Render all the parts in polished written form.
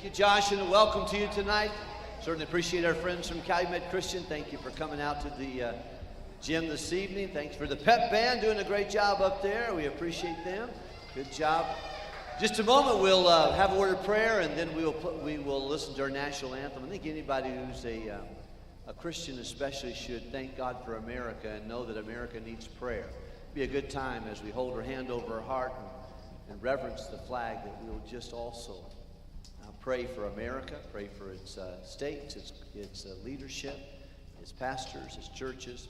you, Josh, and welcome to you tonight. Certainly appreciate our friends from Calumet Christian. Thank you for coming out to the gym this evening. Thanks for the pep band doing a great job up there. We appreciate them. Good job. Just a moment, we'll have a word of prayer, and then we will listen to our national anthem. I think anybody who's a Christian especially should thank God for America and know that America needs prayer. It'll be a good time as we hold our hand over our heart and reverence the flag, that we will just also pray for America, pray for its states, its leadership, its pastors, its churches,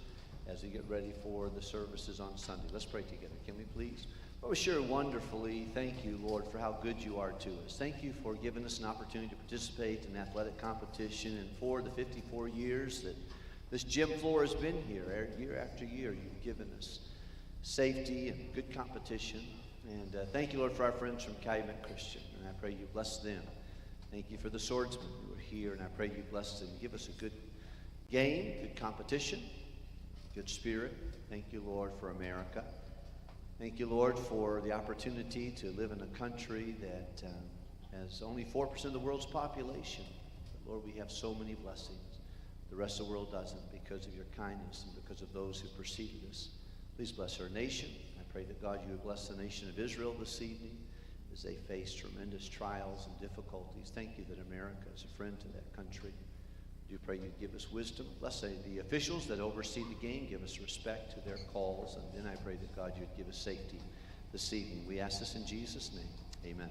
as we get ready for the services on Sunday. Let's pray together. Can we please? Lord, we sure wonderfully thank you, Lord, for how good you are to us. Thank you for giving us an opportunity to participate in athletic competition, and for the 54 years that this gym floor has been here, year after year, you've given us safety and good competition. And thank you, Lord, for our friends from Calumet Christian, and I pray you bless them. Thank you for the Swordsmen who are here, and I pray you bless them. Give us a good game, good competition, good spirit. Thank you, Lord, for America. Thank you, Lord, for the opportunity to live in a country that has only 4% of the world's population. But Lord, we have so many blessings. The rest of the world doesn't, because of your kindness and because of those who preceded us. Please bless our nation. I pray that, God, you would bless the nation of Israel this evening as they face tremendous trials and difficulties. Thank you that America is a friend to that country. I do pray you'd give us wisdom. Bless the officials that oversee the game. Give us respect to their calls. And then I pray that, God, you'd give us safety this evening. We ask this in Jesus' name. Amen.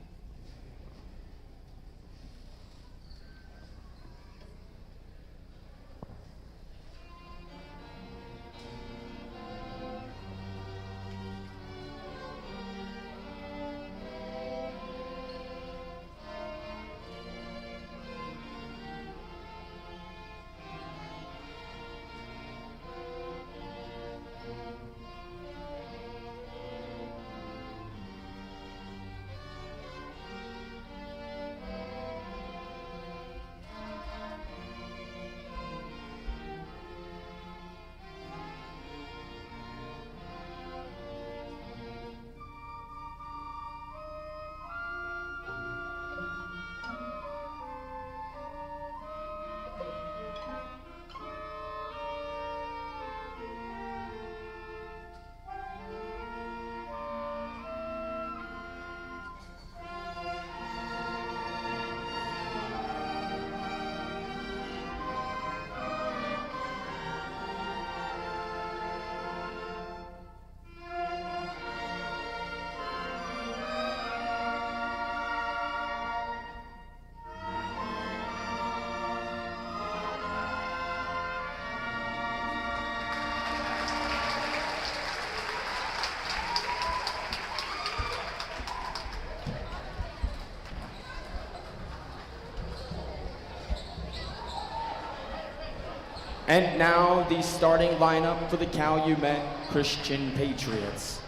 And now the starting lineup for the Calumet Christian Patriots.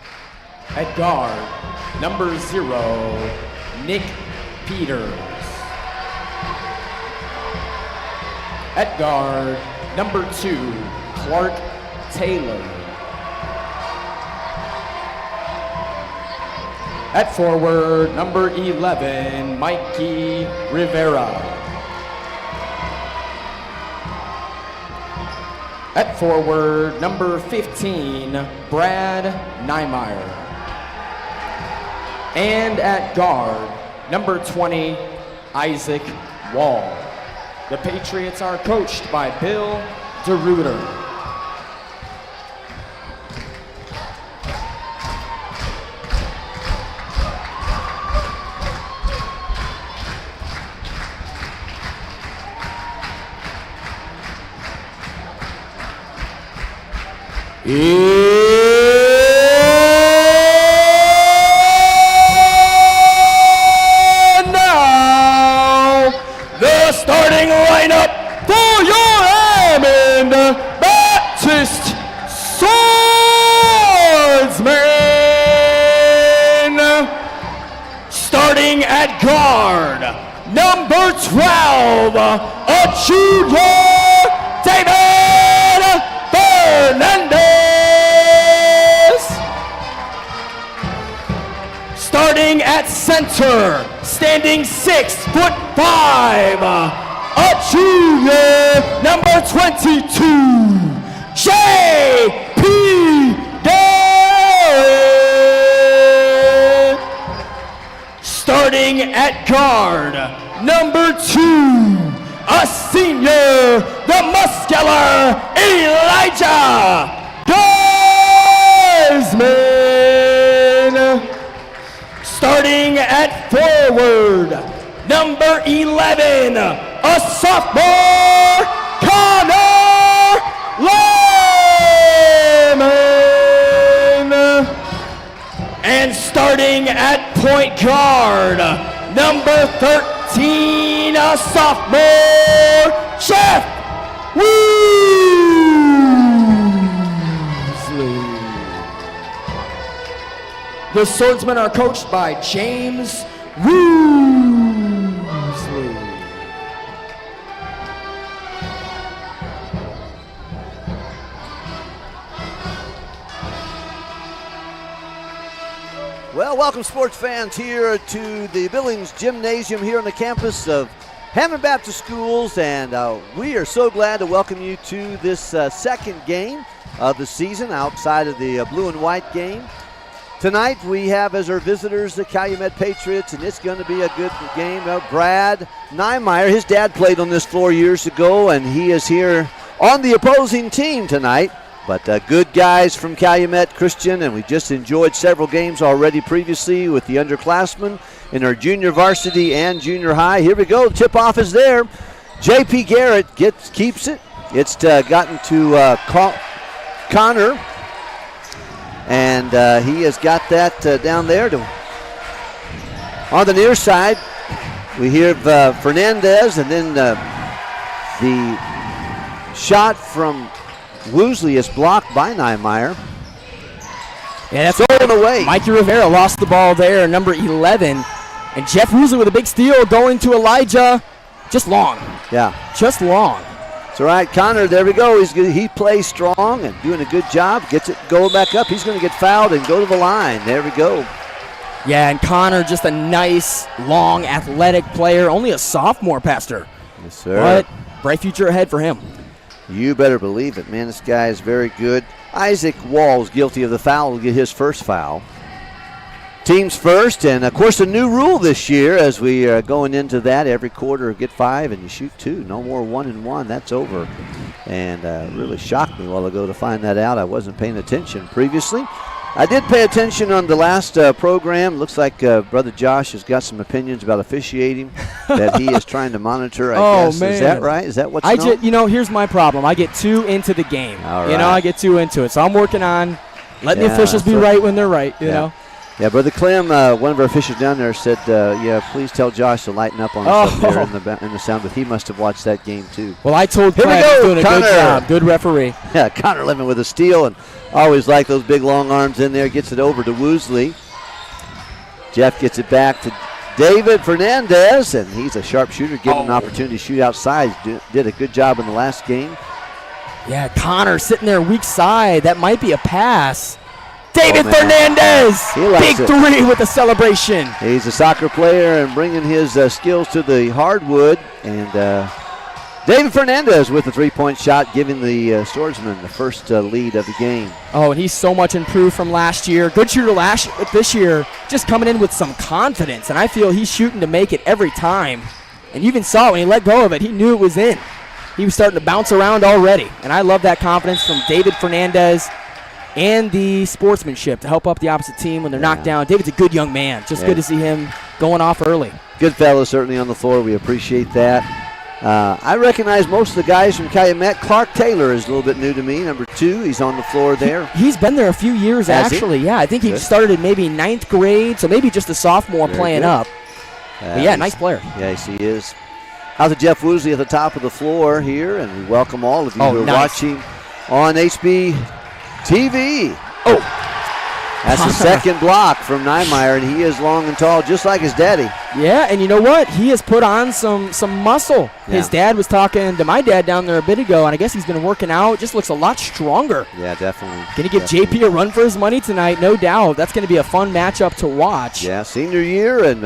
At guard, number 0, Nick Peters. At guard, number 2, Clark Taylor. At forward, number 11, Mikey Rivera. At forward, number 15, Brad Niemeyer. And at guard, number 20, Isaac Wall. The Patriots are coached by Bill DeRuiter. And now, the starting lineup for your Hammond Baptist Swordsmen. Starting at guard, number 12, a junior, David Fernandez. Starting at at center, standing 6'5", a junior, number 22, J.P. Garrett. Starting at guard, number 2, a senior, the muscular Elijah Swordsmen. Starting at forward, number 11, a sophomore, Connor Lehman. And starting at point guard, number 13, a sophomore, Jeff Woosley. The Swordsmen are coached by James Woosley. Well, welcome sports fans here to the Billings Gymnasium here on the campus of Hammond Baptist Schools, and we are so glad to welcome you to this second game of the season outside of the blue and white game. Tonight we have as our visitors the Calumet Patriots, and it's going to be a good game. Brad Niemeyer, his dad played on this floor years ago, and he is here on the opposing team tonight. But good guys from Calumet Christian, and we just enjoyed several games already previously with the underclassmen in our junior varsity and junior high. Here we go. Tip-off is there. J.P. Garrett keeps it. It's gotten to Connor, and he has got that down there. On the near side, we hear Fernandez, and then the shot from Woosley is blocked by Niemeyer. Yeah, that's stolen away. Mikey Rivera lost the ball there, number 11. And Jeff Woosley with a big steal going to Elijah. Just long. Yeah. Just long. It's all right. Connor, there we go. He plays strong and doing a good job. Gets it going back up. He's going to get fouled and go to the line. There we go. Yeah, and Connor, just a nice, long, athletic player. Only a sophomore, Pastor. Yes, sir. But bright future ahead for him. You better believe it, man. This guy is very good. Isaac Walls guilty of the foul will get his first foul. Teams first, and of course a new rule this year as we are going into that. Every quarter get 5 and you shoot 2. No more 1-and-1. That's over. And really shocked me a while ago to find that out. I wasn't paying attention previously. I did pay attention on the last program. Looks like Brother Josh has got some opinions about officiating that he is trying to monitor, I guess. Man. Is that right? Is that what's known? Here's my problem. I get too into the game. All right. I get too into it. So I'm working on letting the officials be right when they're right, you know. Yeah, Brother Clem, one of our officials down there said, please tell Josh to lighten up on us up there in the sound, but he must have watched that game too. Well, I told Clem he's doing a good job. Good referee. Yeah, Connor Levin with a steal, and always like those big long arms in there. Gets it over to Woosley. Jeff gets it back to David Fernandez, and he's a sharp shooter, given an opportunity to shoot outside. Did a good job in the last game. Yeah, Connor sitting there weak side. That might be a pass. David Fernandez, big three with the celebration. He's a soccer player and bringing his skills to the hardwood. And David Fernandez with a three-point shot, giving the Swordsmen the first lead of the game. Oh, and he's so much improved from last year. Good shooter this year, just coming in with some confidence. And I feel he's shooting to make it every time. And you even saw when he let go of it, he knew it was in. He was starting to bounce around already. And I love that confidence from David Fernandez and the sportsmanship to help up the opposite team when they're knocked down. David's a good young man. Just good to see him going off early. Good fellow, certainly on the floor. We appreciate that. I recognize most of the guys from Calumet. Clark Taylor is a little bit new to me, number 2. He's on the floor there. He's been there a few years, actually. Yeah, I think he started in maybe 9th grade, so maybe just a sophomore playing up. But yeah, nice player. Yes, he is. How's it, Jeff Woosley at the top of the floor here, and we welcome all of you who are watching on HB TV. That's the second block from Niemeyer, and he is long and tall, just like his daddy. Yeah, and you know what? He has put on some muscle. Yeah. His dad was talking to my dad down there a bit ago, and I guess he's been working out. Just looks a lot stronger. Yeah, definitely. Going to give JP a run for his money tonight, no doubt. That's going to be a fun matchup to watch. Yeah, senior year and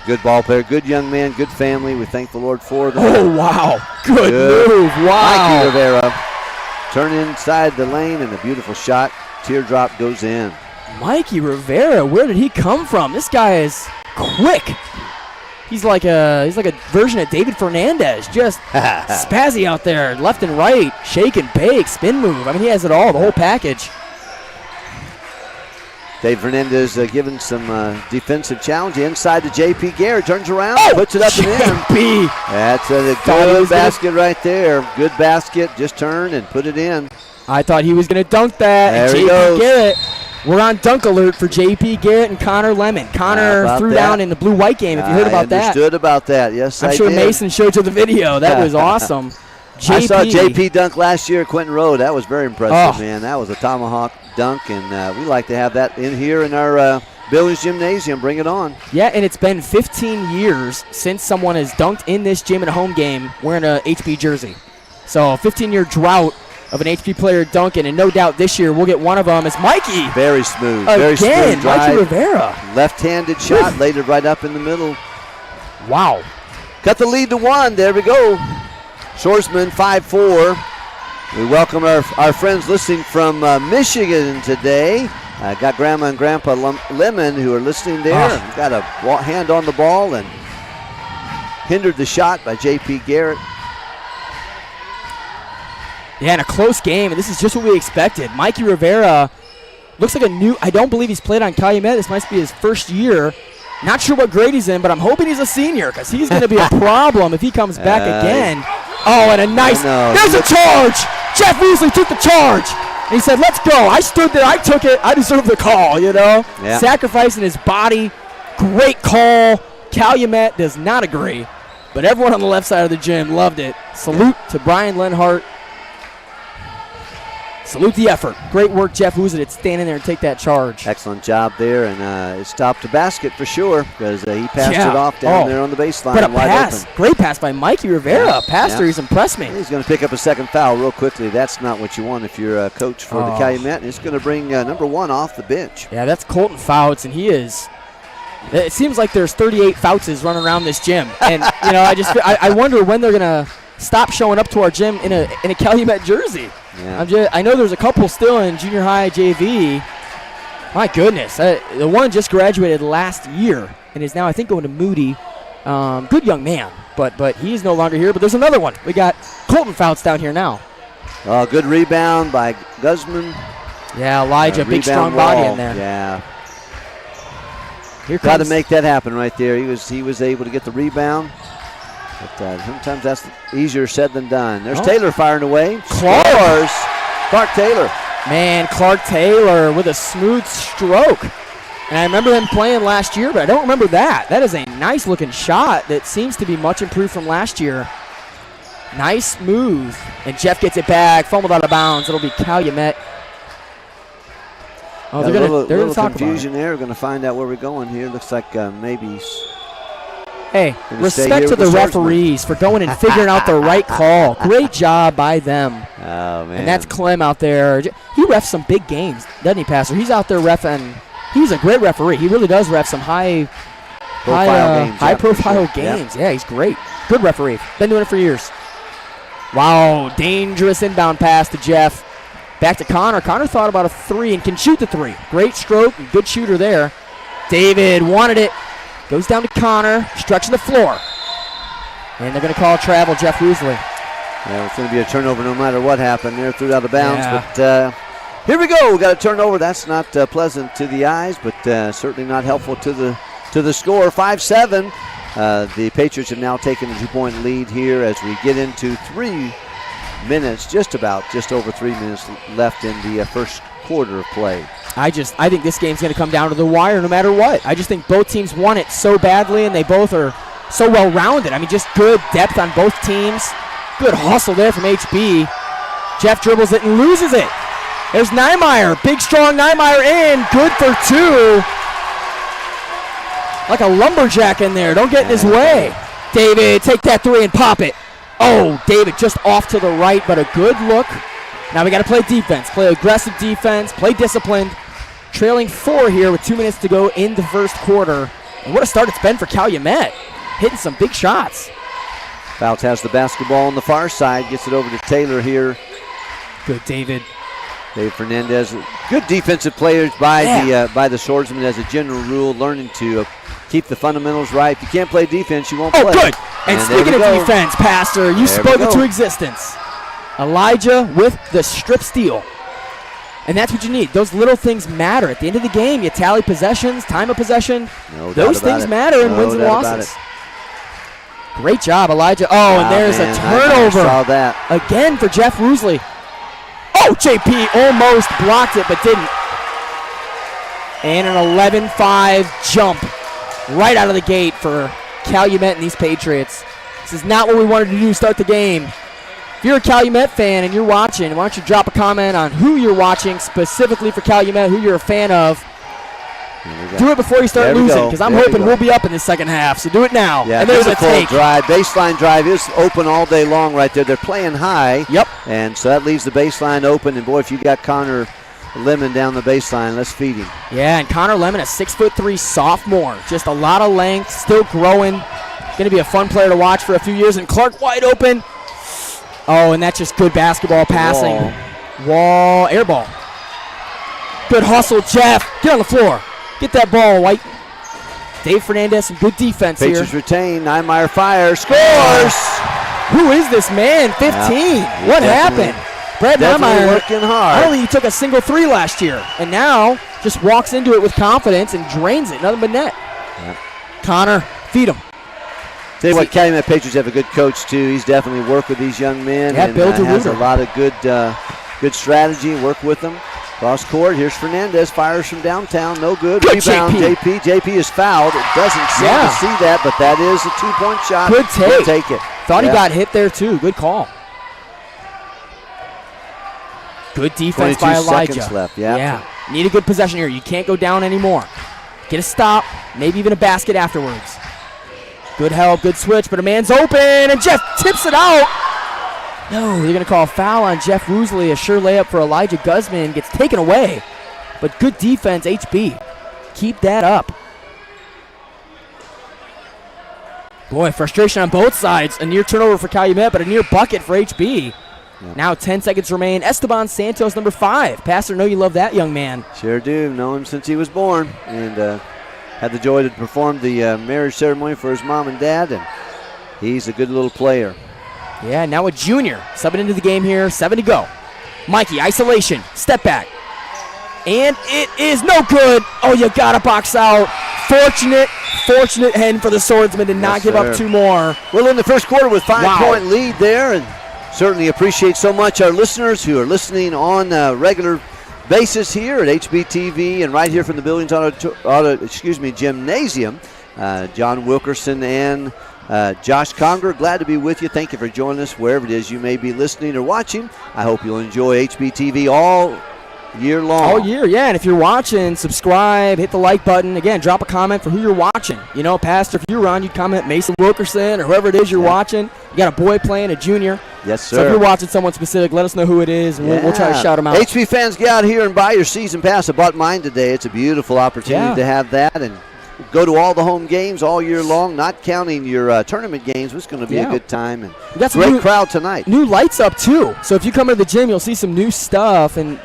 good ball player, good young man, good family. We thank the Lord for them. Oh, wow. Good move. Wow. Mikey Rivera turn inside the lane and a beautiful shot. Teardrop goes in. Mikey Rivera, where did he come from? This guy is quick. He's like a version of David Fernandez, just spazzy out there, left and right, shake and bake, spin move. I mean, he has it all, the whole package. Dave Fernandez given some defensive challenge inside to J.P. Garrett, turns around, puts it up and in. That's a good basket right there. Good basket, just turn and put it in. I thought he was going to dunk that. There and he goes. Garrett. We're on dunk alert for J.P. Garrett and Connor Lemon. Connor threw down in the blue-white game, if you heard about that. I understood about that, yes, I'm sure Mason showed you the video. That was awesome. I saw J.P. dunk last year at Quentin Road. That was very impressive, man. That was a tomahawk dunk, and we like to have that in here in our Billings Gymnasium. Bring it on. Yeah, and it's been 15 years since someone has dunked in this gym in a home game wearing a HB jersey. So a 15-year drought of an HP player dunking, and no doubt this year we'll get one of them as Mikey. Very smooth. Very smooth drive. Mikey Rivera. Left-handed shot, laid it right up in the middle. Wow. Cut the lead to 1. There we go. Swordsmen 5-4. We welcome our friends listening from Michigan today. Got Grandma and Grandpa Lemon who are listening there. Got a hand on the ball and hindered the shot by J.P. Garrett. Yeah, in a close game, and this is just what we expected. Mikey Rivera looks like I don't believe he's played on Calumet. This might be his first year. Not sure what grade he's in, but I'm hoping he's a senior because he's going to be a problem if he comes back again. Oh, and there's a charge. Jeff Weasley took the charge. And he said, let's go. I stood there. I took it. I deserve the call, you know. Yeah. Sacrificing his body. Great call. Calumet does not agree. But everyone on the left side of the gym loved it. Salute to Brian Lenhart. Salute the effort. Great work, Jeff Woozit, standing there and take that charge. Excellent job there, and it stopped the basket for sure because he passed it off down there on the baseline. But a pass. Open. Great pass by Mikey Rivera. Pastor, he's impressed me. He's going to pick up a second foul real quickly. That's not what you want if you're a coach for the Calumet. And it's going to bring number 1 off the bench. Yeah, that's Colton Fouts, and he is. It seems like there's 38 Foutses running around this gym. And, you know, I wonder when they're going to stop showing up to our gym in a Calumet jersey. Yeah. I know there's a couple still in junior high JV. My goodness. The one just graduated last year and is now, I think, going to Moody. Good young man, but he's no longer here. But there's another one. We got Colton Fouts down here now. Good rebound by Guzman. Yeah, Elijah, big strong body in there. Yeah. Got to make that happen right there. He was able to get the rebound. But sometimes that's easier said than done. There's Taylor firing away. Clark Taylor. Man, Clark Taylor with a smooth stroke. And I remember him playing last year, but I don't remember that. That is a nice-looking shot that seems to be much improved from last year. Nice move. And Jeff gets it back, fumbled out of bounds. It'll be Calumet. Oh, they're going to talk about it. Confusion there. We're going to find out where we're going here. Looks like maybe... Hey, respect to the referees for going and figuring out the right call. Great job by them. Oh, man. And that's Clem out there. He refs some big games, doesn't he, Pastor? He's out there reffing. He's a great referee. He really does ref some high-profile games. Yeah, he's great. Good referee. Been doing it for years. Wow, dangerous inbound pass to Jeff. Back to Connor. Connor thought about a 3 and can shoot the 3. Great stroke, good shooter there. David wanted it. Goes down to Connor, stretching the floor. And they're going to call travel, Jeff Woosley. Yeah, it's going to be a turnover no matter what happened there. Threw it out of bounds. Yeah. But here we go. We got a turnover. That's not pleasant to the eyes, but certainly not helpful to the score. 5-7. The Patriots have now taken a 2-point lead here as we get into 3 minutes, just over 3 minutes left in the first quarter of play. I think this game's going to come down to the wire no matter what. I just think both teams want it so badly, and they both are so well-rounded. I mean, just good depth on both teams. Good hustle there from HB. Jeff dribbles it and loses it. There's Niemeyer. Big, strong Niemeyer in. Good for 2. like a lumberjack in there. Don't get in his way. David, take that three and pop it. Oh, David just off to the right, but a good look. Now we got to play defense, play aggressive defense, play disciplined. Trailing 4 here with 2 minutes to go in the first quarter. And what a start it's been for Calumet. Hitting some big shots. Fouts has the basketball on the far side, gets it over to Taylor here. Good, David. Dave Fernandez. Good defensive players by the Swordsmen as a general rule, learning to keep the fundamentals right. If you can't play defense, you won't play. Oh, good. And speaking of defense, Pastor, you spoke it to existence. Elijah with the strip steal. And that's what you need. Those little things matter. At the end of the game, you tally possessions, time of possession. Those things matter in wins and losses. Great job, Elijah. Oh, and there's a turnover. I saw that. Again for Jeff Roosley. Oh, JP almost blocked it, but didn't. And an 11-5 jump right out of the gate for Calumet and these Patriots. This is not what we wanted to do to start the game. If you're a Calumet fan and you're watching, why don't you drop a comment on who you're watching specifically for Calumet, who you're a fan of. Do it before you start losing, because I'm hoping we'll be up in the second half, so do it now. Yeah, and there's a full drive. Baseline drive is open all day long right there. They're playing high. Yep. And so that leaves the baseline open. And, boy, if you got Connor Lemon down the baseline, let's feed him. Yeah, and Connor Lemon, a 6'3" sophomore. Just a lot of length, still growing. Going to be a fun player to watch for a few years. And Clark wide open. Oh, and that's just good basketball passing. Wall, air ball. Good hustle, Jeff. Get on the floor. Get that ball, White. Dave Fernandez, some good defense here. Patriots retain. Niemeyer fires. Scores! Who is this man? 15. Yeah, what happened? Brad Niemeyer working hard. I don't think he took a single 3 last year. And now just walks into it with confidence and drains it. Nothing but net. Yeah. Connor, feed him. Tell you what, Calumet Patriots have a good coach, too. He's definitely worked with these young men. Yeah, and Bill has a DeRuiter. lot of good strategy, work with them. Cross court, here's Fernandez, fires from downtown, no good. Rebound, JP. JP is fouled. It doesn't seem to see that, but that is a 2-point shot. Good take. He'll take it. Thought he got hit there, too. Good call. Good defense by Elijah. 22 seconds left, yeah. Need a good possession here. You can't go down anymore. Get a stop, maybe even a basket afterwards. Good help, good switch, but a man's open, and Jeff tips it out. No, they're going to call a foul on Jeff Roosley. A sure layup for Elijah Guzman. Gets taken away. But good defense, HB. Keep that up. Boy, frustration on both sides. A near turnover for Calumet, but a near bucket for HB. Yep. Now 10 seconds remain. Esteban Santos, number 5. Pastor, know you love that young man. Sure do. Know him since he was born. And had the joy to perform the marriage ceremony for his mom and dad. And he's a good little player. Yeah, now a junior. Subbing into the game here. 7 to go. Mikey, isolation. Step back. And it is no good. Oh, you got to box out. Fortunate hand for the Swordsmen to not give up 2 more. Well, in the first quarter with 5-point lead there. And certainly appreciate so much our listeners who are listening on a regular basis here at HBTV and right here from the Billings Gymnasium. John Wilkerson and Josh Conger, glad to be with you. Thank you for joining us wherever it is you may be listening or watching. I hope you'll enjoy HBTV all year long. All year, yeah. And if you're watching, subscribe, hit the like button. Again, drop a comment for who you're watching. You know, Pastor, if you're on, you comment Mason Wilkerson or whoever it is you're watching. You got a boy playing, a junior. Yes, sir. So if you're watching someone specific, let us know who it is, and we'll try to shout them out. HB fans, get out here and buy your season pass. I bought mine today. It's a beautiful opportunity to have that. And go to all the home games all year long, not counting your tournament games. It's going to be a good time. And we got some great crowd tonight. New lights up, too. So if you come to the gym, you'll see some new stuff. And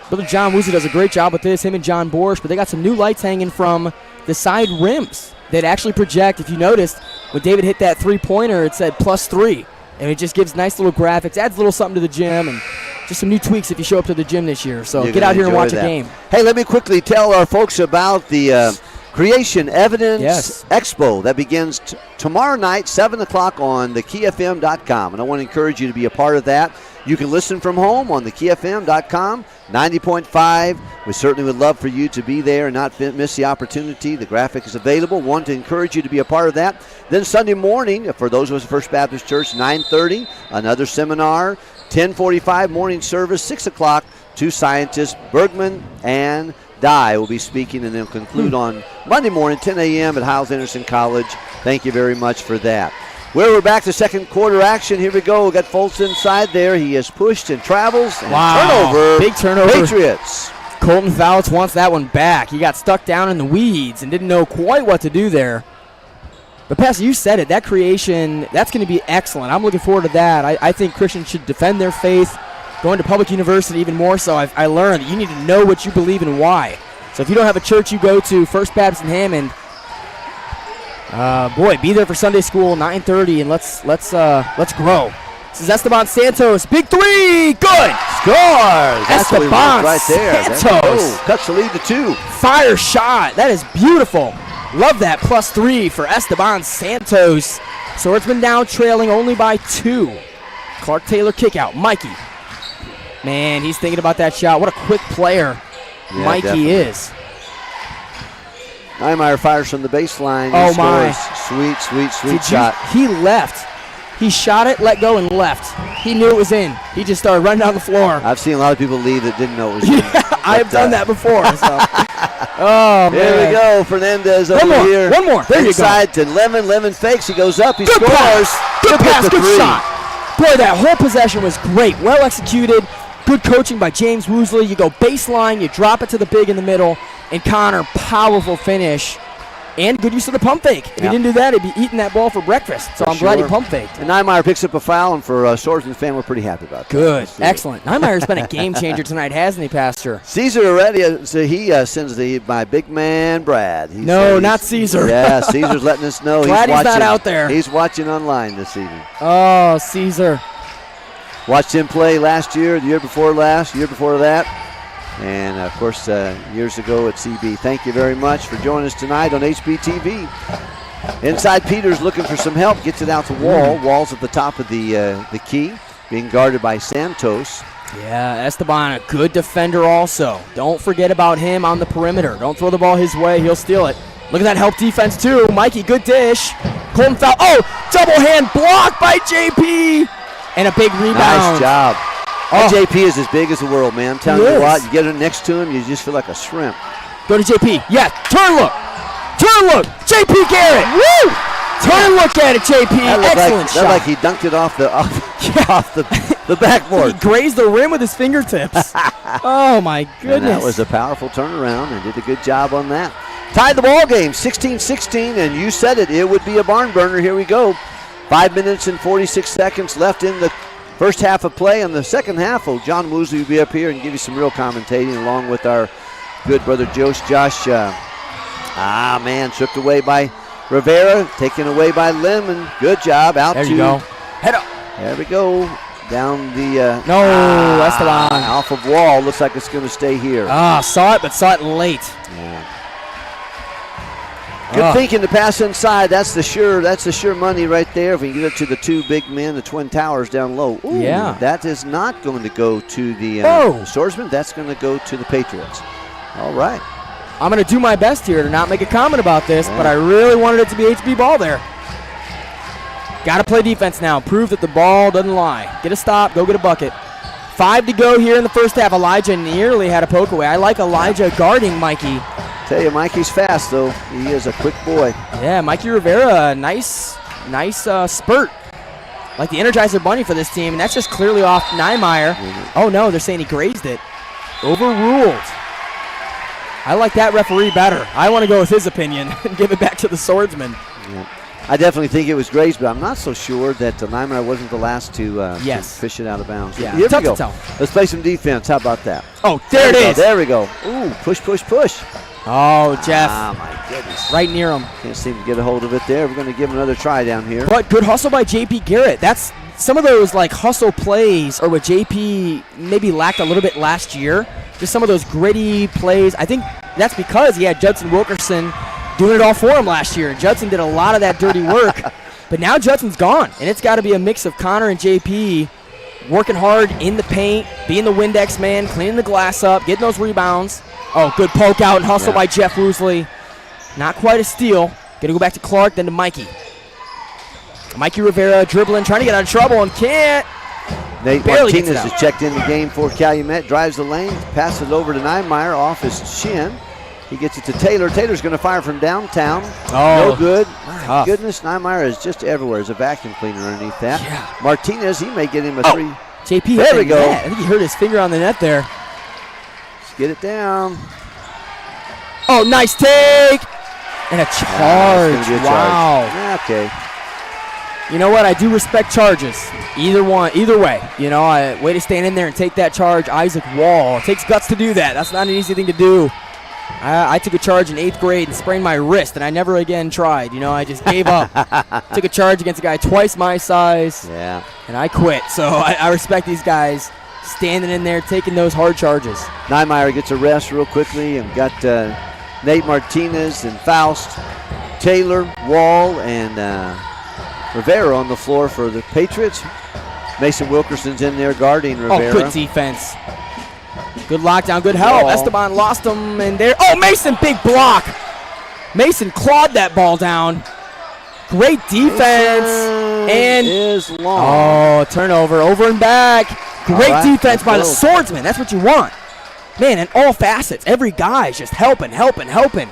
Brother John Woozy does a great job with this, him and John Borsch. But they got some new lights hanging from the side rims that actually project. If you noticed, when David hit that three-pointer, it said +3. And it just gives nice little graphics, adds a little something to the gym, and just some new tweaks if you show up to the gym this year. So get out here and watch a game. Hey, let me quickly tell our folks about the Creation Evidence Expo that begins tomorrow night, 7 o'clock on thekeyfm.com. And I want to encourage you to be a part of that. You can listen from home on thekeyfm.com, 90.5. We certainly would love for you to be there and not miss the opportunity. The graphic is available. Want to encourage you to be a part of that. Then Sunday morning, for those of us at First Baptist Church, 9:30, another seminar. 10:45 morning service, 6 o'clock, 2 scientists, Bergman and Dye will be speaking, and they'll conclude on Monday morning, 10 a.m. at Hiles-Anderson College. Thank you very much for that. Well, we're back to second quarter action. Here we go. We got Fultz inside there. He is pushed and travels. And turnover. Big turnover. Patriots. Colton Fouts wants that one back. He got stuck down in the weeds and didn't know quite what to do there. But, Pastor, you said it. That creation, that's going to be excellent. I'm looking forward to that. I think Christians should defend their faith. Going to public university even more so, I learned that you need to know what you believe and why. So if you don't have a church you go to, First Baptist in Hammond, be there for Sunday school, 9:30, and let's grow. This is Esteban Santos. Big three. Good. Scores. That's what we want Esteban right there. Santos. Cuts the lead to 2. Fire shot. That is beautiful. Love that. +3 for Esteban Santos. Swordsmen now trailing only by 2. Clark Taylor kick out. Mikey. Man, he's thinking about that shot. What a quick player Mikey definitely is. Niemeyer fires from the baseline. Oh, He my. scores. Sweet shot. He left. He shot it, let go, and left. He knew it was in. He just started running down the floor. I've seen a lot of people leave that didn't know it was in. I have done that before. So. Oh, man. Here we go. Fernandez over here. One more. There Inside to Lemon. Lemon fakes. He goes up. He Good scores. pass. Good pass. Good shot. Boy, that whole possession was great. Well executed. Good coaching by James Woosley. You go baseline, you drop it to the big in the middle, and Connor, powerful finish. And good use of the pump fake. If he didn't do that, he'd be eating that ball for breakfast. So I'm glad he pump faked. And Niemeyer picks up a foul, and for Swordsman fan, we're pretty happy about that. Good. Excellent. Niemeyer's been a game changer tonight, hasn't he, Pastor? Caesar already, so he sends my big man, Brad. Not Caesar. Yeah, Caesar's letting us know. Glad he's not out there. He's watching online this evening. Oh, Caesar. Watched him play last year, the year before last, year before that. And, of course, years ago at CB. Thank you very much for joining us tonight on HBTV. Inside, Peters looking for some help. Gets it out the wall. Wall's at the top of the key, being guarded by Santos. Yeah, Esteban, a good defender also. Don't forget about him on the perimeter. Don't throw the ball his way. He'll steal it. Look at that help defense, too. Mikey, good dish. Colton foul. Oh, double hand block by JP. And a big rebound. Nice job. That JP is as big as the world, man. I'm telling you what, you get it next to him, you just feel like a shrimp. Go to JP. Yeah, turn look. Turn look. JP Garrett. Woo! Turn look at it, JP. Excellent shot. That like he dunked it off the backboard. He grazed the rim with his fingertips. Oh, my goodness. And that was a powerful turnaround, and did a good job on that. Tied the ball game, 16-16, and you said it would be a barn burner. Here we go. 5 minutes and 46 seconds left in the first half of play. In the second half, John Woosley will be up here and give you some real commentating along with our good brother Josh. Stripped away by Rivera, taken away by Lemon. Good job. Out there to. You go. Head up. There we go. Down the. Esteban. Off of wall. Looks like it's going to stay here. Saw it late. Yeah. Good thinking to pass inside. That's the sure money right there. If we can get it to the two big men, the Twin Towers down low. Ooh, yeah. That is not going to go to the Swordsmen. That's going to go to the Patriots. All right. I'm going to do my best here to not make a comment about this, but I really wanted it to be HB ball there. Got to play defense now. Prove that the ball doesn't lie. Get a stop. Go get a bucket. 5 to go here in the first half. Elijah nearly had a poke away. I like Elijah guarding Mikey. Tell you, Mikey's fast, though. He is a quick boy. Yeah, Mikey Rivera, nice spurt. Like the Energizer Bunny for this team, and that's just clearly off Niemeyer. Oh, no, they're saying he grazed it. Overruled. I like that referee better. I want to go with his opinion and give it back to the Swordsman. Yeah. I definitely think it was grazed, but I'm not so sure that Niemeyer wasn't the last to fish it out of bounds. Yeah, here tough we go. to tell. Let's play some defense. How about that? Oh, there it is. There we go. Ooh, push. Oh, Jeff. My goodness. Right near him. Can't seem to get a hold of it there. We're going to give him another try down here. But good hustle by JP Garrett. That's some of those like hustle plays or what JP maybe lacked a little bit last year. Just some of those gritty plays. I think that's because he had Judson Wilkerson doing it all for him last year. Judson did a lot of that dirty work. But now Judson's gone. And it's got to be a mix of Connor and JP working hard in the paint, being the Windex man, cleaning the glass up, getting those rebounds. Oh, good poke out and hustle by Jeff Woosley. Not quite a steal. Going to go back to Clark, then to Mikey. Mikey Rivera dribbling, trying to get out of trouble and can't. Nate Barely gets Martinez it out. has checked in the game for Calumet, drives the lane, passes it over to Niemeyer off his shin. He gets it to Taylor. Taylor's going to fire from downtown. Oh, no good. My tough. goodness, Niemeyer is just everywhere. There's a vacuum cleaner underneath that. Yeah. Martinez, he may get him a Oh. 3. JP, There we go. I think he hurt his finger on the net there. Let's get it down. Oh, nice take. And a It's charge. gonna be a Wow. charge. Yeah, okay. You know what? I do respect charges. Either way. You know, way to stand in there and take that charge. Isaac Wall. It takes guts to do that. That's not an easy thing to do. I took a charge in 8th grade and sprained my wrist, and I never again tried. You know, I just gave up. Took a charge against a guy twice my size, Yeah. and I quit. So I respect these guys standing in there taking those hard charges. Niemeyer gets a rest real quickly and got Nate Martinez and Faust, Taylor, Wall, and Rivera on the floor for the Patriots. Mason Wilkerson's in there guarding Rivera. Oh, good defense. Good lockdown, good help. Wall. Esteban lost him, and there. Oh, Mason, big block. Mason clawed that ball down. Great defense. Mason And is long. oh, turnover, over and back. Great All right, defense by the let's Swordsmen. That's what you want. Man, in all facets, every guy's just helping. Yep.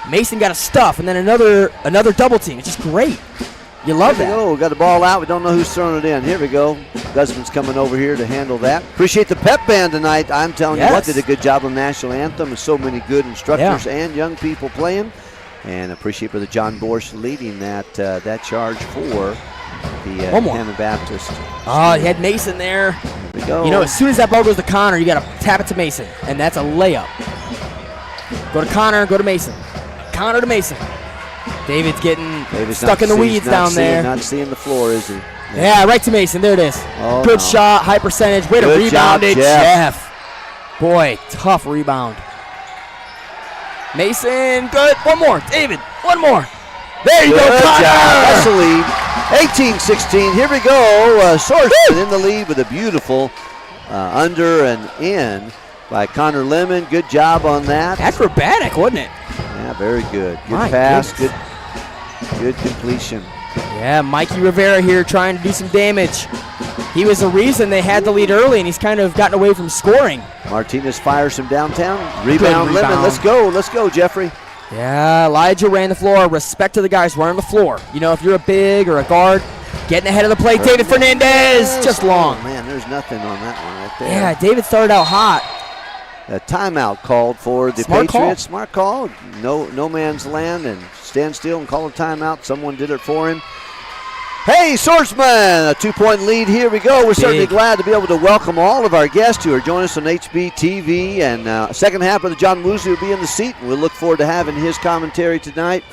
Mason got a stuff, and then another double team. It's just great. You love Here we that. go. We got the ball out. We don't know who's throwing it in. Here we go. Guzman's coming over here to handle that. Appreciate the pep band tonight. I'm telling you what, Yes. did a good job on National Anthem. With so many good instructors and young people playing. And appreciate Brother John Borsch leading that charge for the One more. Hammond Baptist. Oh, he had Mason there. Here we go. You know, as soon as that ball goes to Connor, you got to tap it to Mason, and that's a layup. Go to Connor, go to Mason. Connor to Mason. David's getting David's stuck not in the seeing- weeds not down seeing- there. Not seeing the floor, is he? Yeah, right to Mason. There it is. Oh, Good no. shot, high percentage. Way to Good rebound job, it, Jeff. Jeff. Boy, tough rebound. Mason, good. One more. David, one more. There you Good go, job. That's the Connor. lead. 18-16. Here we go. Swordsmen in the lead with a beautiful under and in by Connor Lemon. Good job on that. Acrobatic, wasn't it? Yeah, very good. Good My pass. goodness. Good completion. Yeah, Mikey Rivera here trying to do some damage. He was the reason they had the lead early, and he's kind of gotten away from scoring. Martinez fires from downtown. Rebound, Lemon. rebound. Let's go, Jeffrey. Yeah, Elijah ran the floor. Respect to the guys running the floor. You know, if you're a big or a guard, getting ahead of the play. David Fernandez, just long. Oh, man, there's nothing on that one right there. Yeah, David started out hot. A timeout called for the Smart call. Patriots. Smart call. No man's land and stand still and call a timeout. Someone did it for him. Hey, Swordsman, a 2-point lead. Here we go. We're certainly Big. glad to be able to welcome all of our guests who are joining us on HBTV. And second half, Brother John Woosley will be in the seat. We'll look forward to having his commentary tonight,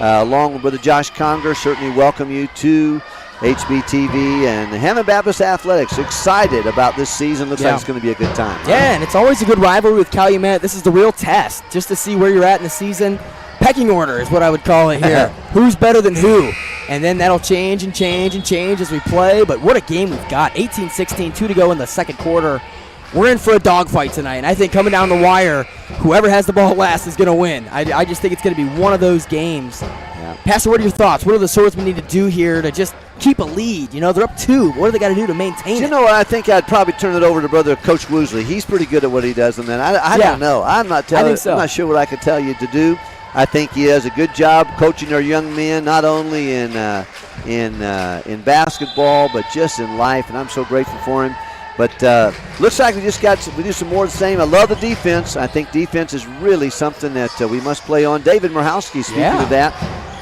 along with Brother Josh Conger. Certainly welcome you to HBTV and Hammond Baptist Athletics. Excited about this season. Looks like it's going to be a good time. Yeah, and it's always a good rivalry with Calumet. This is the real test, just to see where you're at in the season. Pecking order is what I would call it here. Who's better than who? And then that'll change and change and change as we play. But what a game we've got. 18-16, 2 to go in the second quarter. We're in for a dogfight tonight. And I think coming down the wire, whoever has the ball last is going to win. I just think it's going to be one of those games. Yeah. Pastor, what are your thoughts? What do the Swordsmen need to do here to just keep a lead? You know, they're up 2. What do they got to do to maintain You it? know what? I think I'd probably turn it over to Brother Coach Woosley. He's pretty good at what he does on that. I don't know. I'm not sure what I could tell you to do. I think he does a good job coaching our young men, not only in basketball, but just in life, and I'm so grateful for him. But looks like we do some more of the same. I love the defense. I think defense is really something that we must play on. David Murhowski, speaking of that,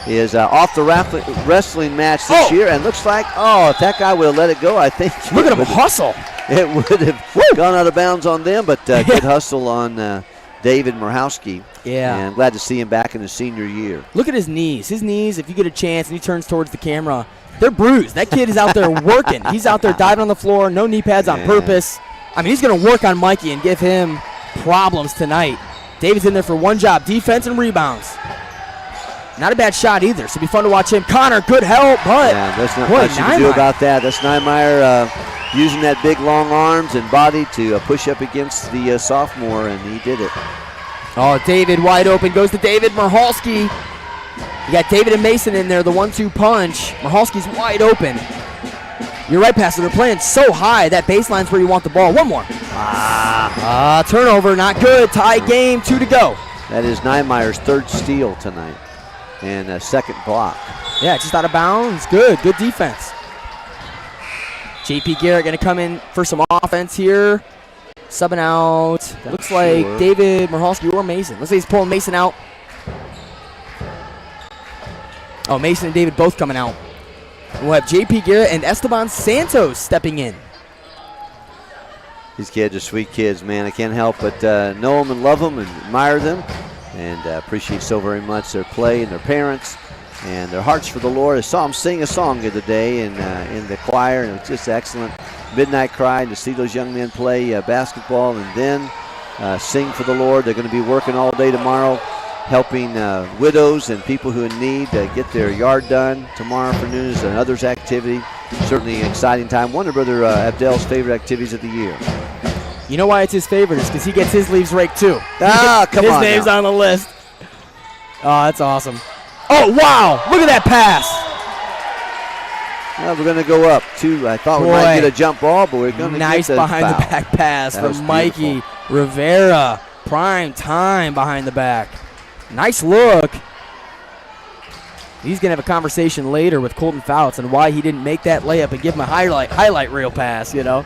is off the wrestling match this year, and looks like, if that guy would have let it go, I think Look at him hustle. it would have gone out of bounds on them, but good hustle on David Murhowski. Yeah. And glad to see him back in his senior year. Look at his knees. His knees, if you get a chance and he turns towards the camera, they're bruised. That kid is out there working. He's out there diving on the floor, no knee pads on purpose. I mean, he's going to work on Mikey and give him problems tonight. David's in there for one job, defense and rebounds. Not a bad shot either, so it'll be fun to watch him. Connor, good help, but That's not boy, much you can do about that. That's Niemeyer using that big long arms and body to push up against the sophomore, and he did it. Oh, David wide open, goes to David Murhalski. You got David and Mason in there, the 1-2 punch. Murhalski's wide open. You're right, Pastor. They're playing so high. That baseline's where you want the ball. One more. Turnover. Not good. Tie game. 2 to go. That is Niemeyer's 3rd steal tonight and a 2nd block. Yeah, just out of bounds. Good defense. J.P. Garrett going to come in for some offense here. Subbing out. Looks like David Michalski or Mason. Looks like he's pulling Mason out. Oh, Mason and David both coming out. We'll have J.P. Garrett and Esteban Santos stepping in. These kids are sweet kids, man. I can't help but know them and love them and admire them, and appreciate so very much their play and their parents and their hearts for the Lord. I saw them sing a song the other day in the choir, and it was just excellent. Midnight cry to see those young men play basketball and then sing for the Lord. They're going to be working all day tomorrow, helping widows and people who are in need get their yard done. Tomorrow afternoon is an others activity. Certainly an exciting time. One of Brother Abdel's favorite activities of the year. You know why it's his favorite? It's because he gets his leaves raked too. Come on. His name's on the list. Oh, that's awesome. Oh, wow. Look at that pass. Well, we're going to go up, too. I thought we might get a jump ball, but we're going to nice get the behind foul. the back pass That was from Mikey beautiful. Rivera. Prime time behind the back. Nice look. He's going to have a conversation later with Colton Fouts on why he didn't make that layup and give him a highlight reel pass, you know.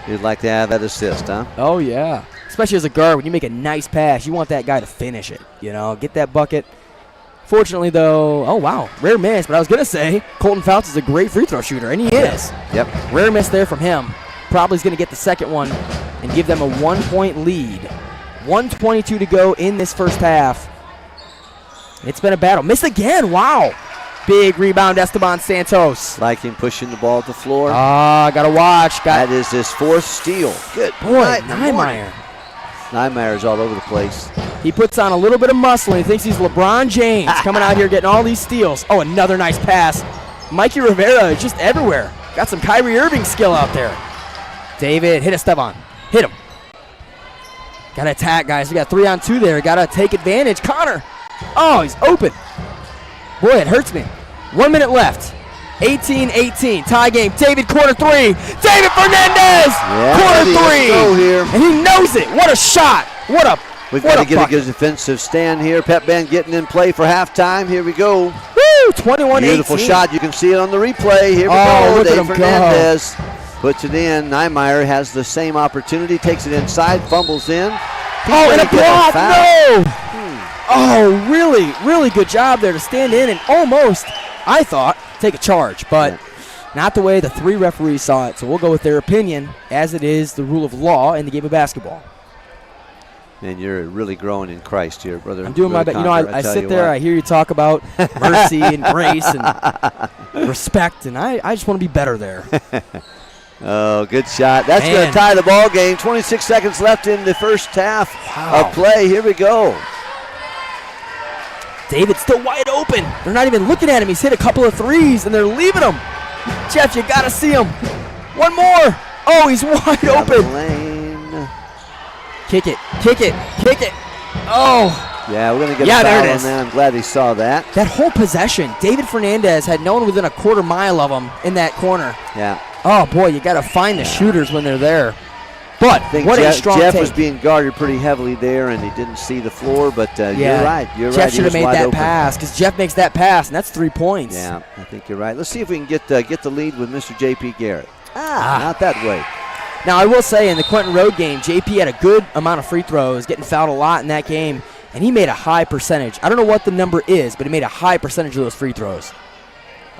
You'd like to have that assist, huh? Oh, yeah. Especially as a guard, when you make a nice pass, you want that guy to finish it, you know, get that bucket. Fortunately, though, oh, wow, rare miss. But I was going to say, Colton Fouts is a great free throw shooter, and he is. Yep. Rare miss there from him. Probably is going to get the second one and give them a 1-point lead. 1:22 to go in this first half. It's been a battle. Missed again, wow. Big rebound, Esteban Santos. Like him pushing the ball at the floor. Got to watch. That is his 4th steal. Good Boy, night in the morning. Niemeyer. Niemeyer's all over the place. He puts on a little bit of muscle, and he thinks he's LeBron James coming out here getting all these steals. Oh, another nice pass. Mikey Rivera is just everywhere. Got some Kyrie Irving skill out there. David, hit Esteban. Hit him. Got to attack, guys. We got 3-on-2 there. Got to take advantage. Connor. Oh, he's open. Boy, it hurts me. 1 minute left. 18-18. Tie game. David, corner 3. David Fernandez. Corner 3. Here. And he knows it. What a shot. We've got to get a good defensive stand here. Pep band getting in play for halftime. Here we go. Woo! 21-18. Beautiful shot. You can see it on the replay. Here we go. Look Dave at him Fernandez puts it in. Niemeyer has the same opportunity. Takes it inside. Fumbles in. And a block. No. Oh, really good job there to stand in and almost, I thought, take a charge. But not the way the 3 referees saw it. So we'll go with their opinion, as it is the rule of law in the game of basketball. And you're really growing in Christ here, brother. I'm doing my best. You know, I sit there, I hear you talk about mercy and grace and respect, and I just want to be better there. Oh, good shot. That's going to tie the ball game. 26 seconds left in the first half of play. Here we go. David's still wide open. They're not even looking at him. He's hit a couple of threes, and they're leaving him. Jeff, you got to see him. One more. Oh, he's wide open. Lane. Kick it. Oh. Yeah, we're going to get a foul on that. I'm glad he saw that. That whole possession, David Fernandez had no one within a quarter mile of him in that corner. Yeah. Oh, boy, you got to find the shooters when they're there. But I think what a strong Jeff take. was being guarded pretty heavily there, and he didn't see the floor, but you're right. Jeff should have made that pass, because Jeff makes that pass, and that's 3 points. Yeah, I think you're right. Let's see if we can get the lead with Mr. J.P. Garrett. Not that way. Now, I will say, in the Quentin Road game, J.P. had a good amount of free throws, getting fouled a lot in that game, and he made a high percentage. I don't know what the number is, but he made a high percentage of those free throws.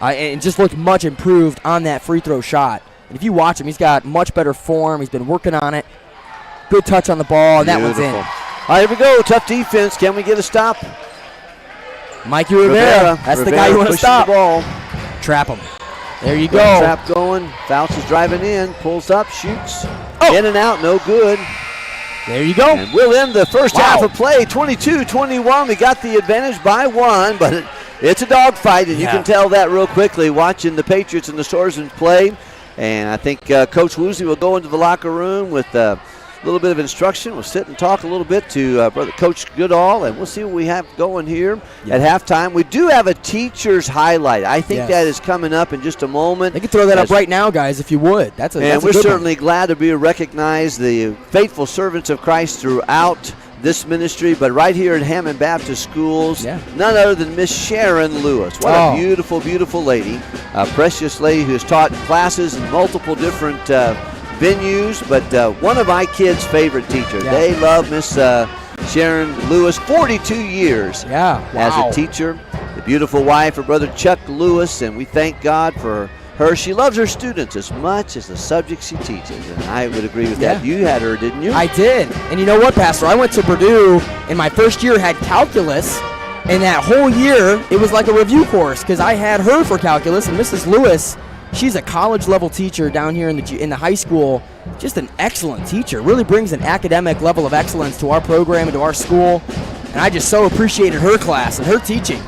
And just looked much improved on that free throw shot. And if you watch him, he's got much better form. He's been working on it. Good touch on the ball, and that one's in. All right, here we go. Tough defense. Can we get a stop? Mikey Rivera. That's the guy you want to stop. The ball. Trap him. There you go. Trap going. Fouts is driving in. Pulls up. Shoots. In and out. No good. There you go. And we'll end the first half of play. 22-21. We got the advantage by 1, but it's a dogfight, and you can tell that real quickly watching the Patriots and the Swordsmen play. And I think Coach Woosley will go into the locker room with little bit of instruction. We'll sit and talk a little bit to Brother Coach Goodall, and we'll see what we have going here at halftime. We do have a teacher's highlight. I think that is coming up in just a moment. They can throw that up right now, guys, if you would. That's a we're good certainly glad to be recognized, the faithful servants of Christ throughout this ministry, but right here at Hammond Baptist Schools, none other than Miss Sharon Lewis. What a beautiful, beautiful lady, a precious lady who has taught classes in multiple different venues, but one of my kids' favorite teachers. They love Miss Sharon Lewis, 42 years as a teacher. The beautiful wife of Brother Chuck Lewis, and we thank God for her. She loves her students as much as the subjects she teaches, and I would agree with that. You had her, didn't you? I did. And you know what, Pastor? I went to Purdue, and my first year had calculus, and that whole year it was like a review course because I had her for calculus, and Mrs. Lewis, she's a college-level teacher down here in the high school, just an excellent teacher, really brings an academic level of excellence to our program and to our school, and I just so appreciated her class and her teaching.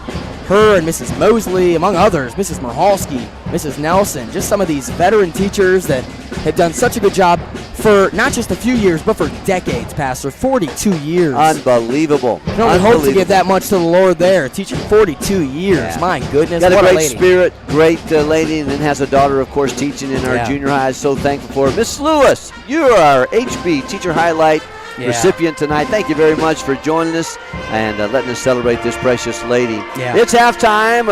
Her and Mrs. Mosley, among others, Mrs. Merhalski, Mrs. Nelson, just some of these veteran teachers that have done such a good job for not just a few years, but for decades, Pastor. 42 years. Unbelievable. I can only hope to give that much to the Lord there, teaching 42 years. My goodness. Got a great spirit, great lady, and then has a daughter, of course, teaching in our junior high. So thankful for her. Miss Lewis, you are our HB Teacher Highlight recipient tonight. Thank you very much for joining us and letting us celebrate this precious lady. It's halftime.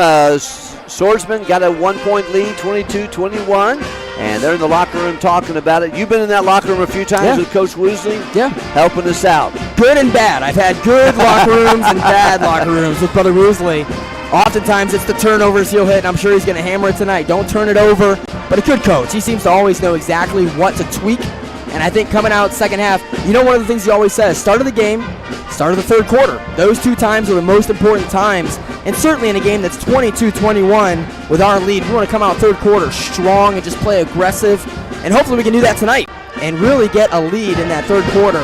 Swordsmen got a 1-point lead, 22-21, and they're in the locker room talking about it. You've been in that locker room a few times with Coach Woosley, helping us out. Good and bad. I've had good locker rooms and bad locker rooms with Brother Woosley. Oftentimes it's the turnovers he'll hit, and I'm sure he's going to hammer it tonight. Don't turn it over. But a good coach. He seems to always know exactly what to tweak. And I think coming out second half, you know, one of the things he always says, start of the game, start of the third quarter. Those two times are the most important times. And certainly in a game that's 22-21 with our lead, we want to come out third quarter strong and just play aggressive. And hopefully we can do that tonight and really get a lead in that third quarter.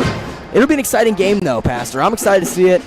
It'll be an exciting game, though, Pastor. I'm excited to see it.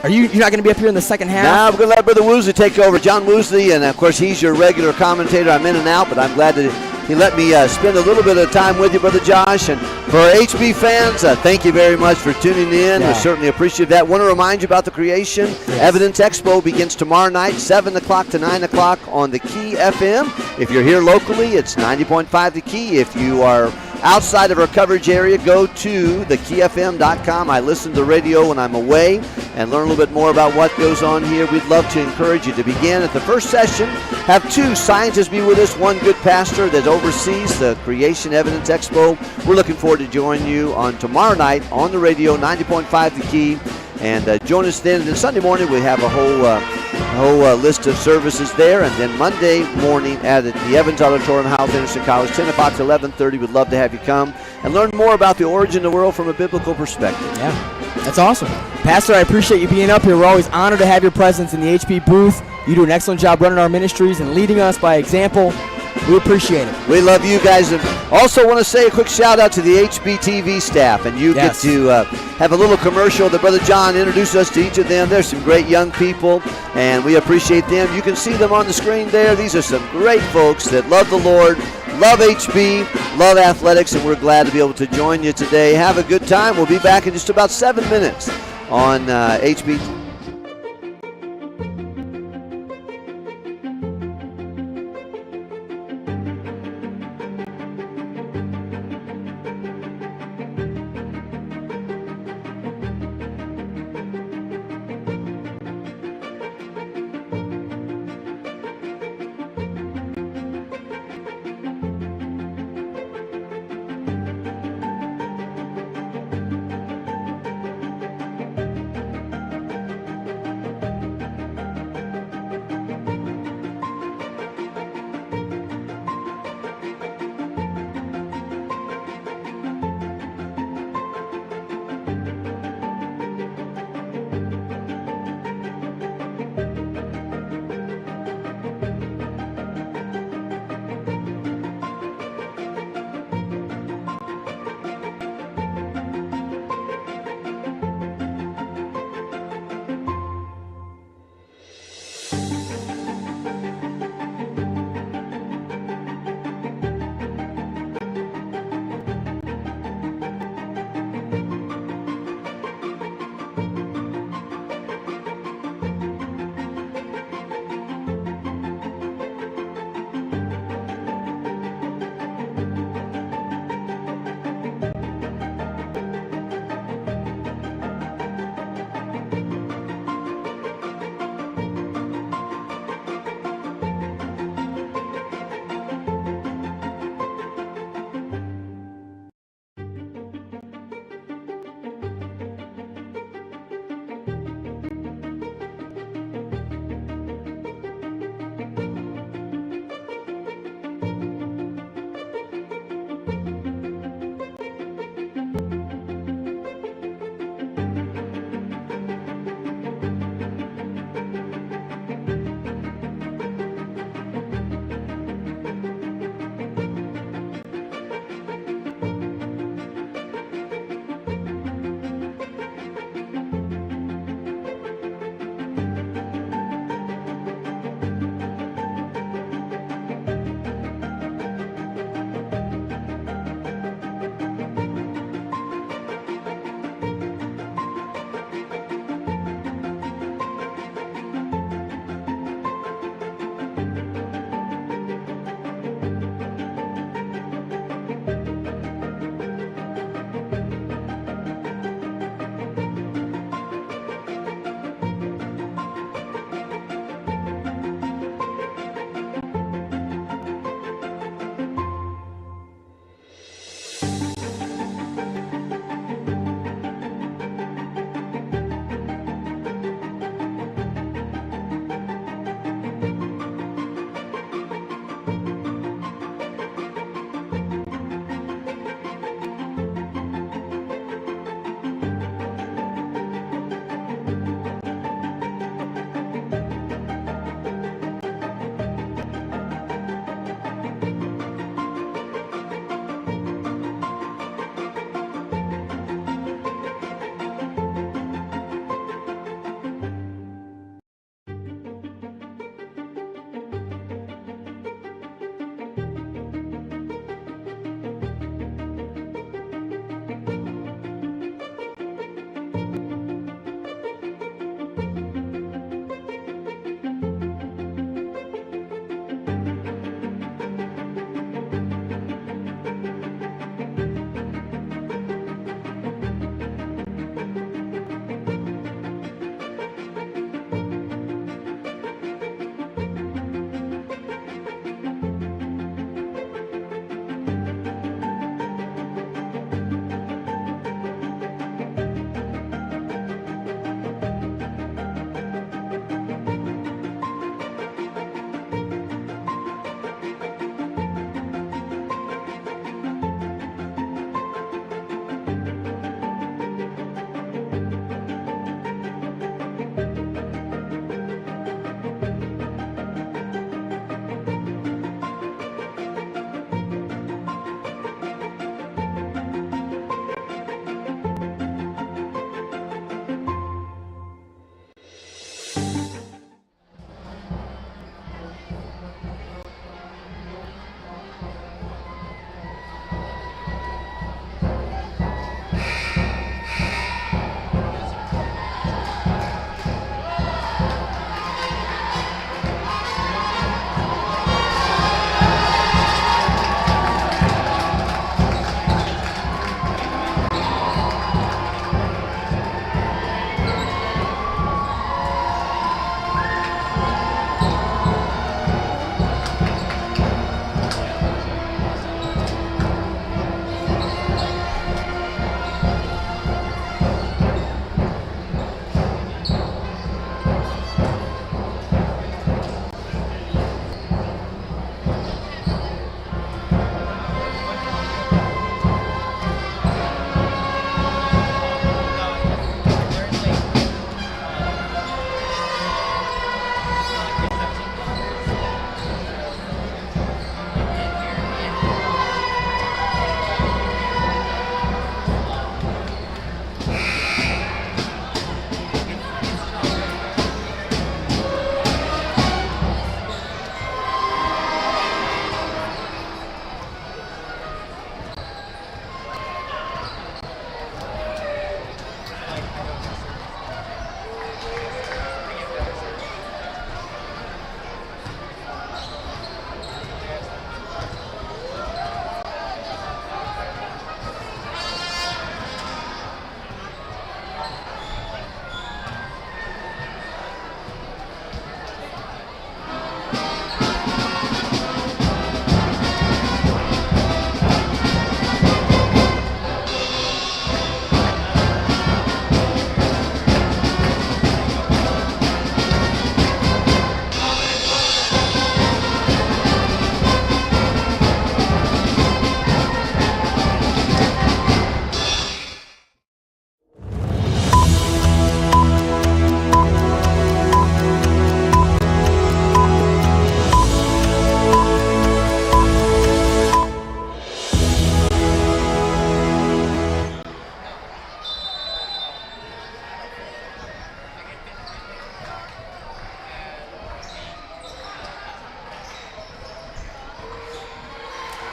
You're not going to be up here in the second half? No, we're going to let Brother Woosley take over. John Woosley, and of course he's your regular commentator. I'm in and out, but I'm glad that he let me spend a little bit of time with you, Brother Josh. And for our HB fans, thank you very much for tuning in. We certainly appreciate that. Want to remind you about the Creation Evidence Expo begins tomorrow night, 7 o'clock to 9 o'clock on the Key FM. If you're here locally, it's 90.5 The Key. If you are outside of our coverage area, go to thekeyfm.com. I listen to the radio when I'm away and learn a little bit more about what goes on here. We'd love to encourage you to begin at the first session. Have two scientists be with us, one good pastor that oversees the Creation Evidence Expo. We're looking forward to joining you on tomorrow night on the radio, 90.5 The Key. And join us then. And then Sunday morning we have a whole list of services there. And then Monday morning at the Evans Auditorium, House Anderson College, 10 o'clock to 11:30. We'd love to have you come and learn more about the origin of the world from a biblical perspective. Yeah, that's awesome. Pastor, I appreciate you being up here. We're always honored to have your presence in the HP booth. You do an excellent job running our ministries and leading us by example. We appreciate it. We love you guys. And also want to say a quick shout out to the HBTV staff. And you get to have a little commercial that Brother John introduced us to each of them. There's some great young people, and we appreciate them. You can see them on the screen there. These are some great folks that love the Lord, love HB, love athletics, and we're glad to be able to join you today. Have a good time. We'll be back in just about 7 minutes on HB.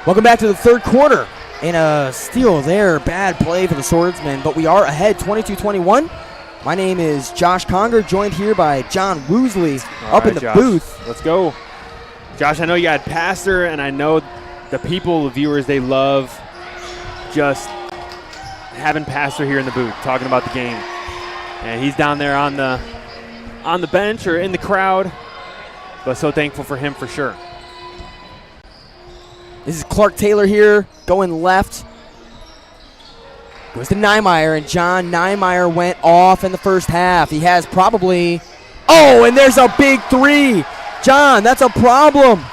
Welcome back to the third quarter. And a steal there. Bad play for the Swordsmen, but we are ahead 22-21. My name is Josh Conger, joined here by John Woosley up in the Josh, booth. Let's go. Josh, I know you had Pastor, and I know the people, the viewers, they love just having Pastor here in the booth talking about the game. And he's down there on the bench or in the crowd, but so thankful for him for sure. This is Clark Taylor here, going left. Goes to Niemeyer, and John Niemeyer went off in the first half. He has probably, and there's a big three. John, that's a problem.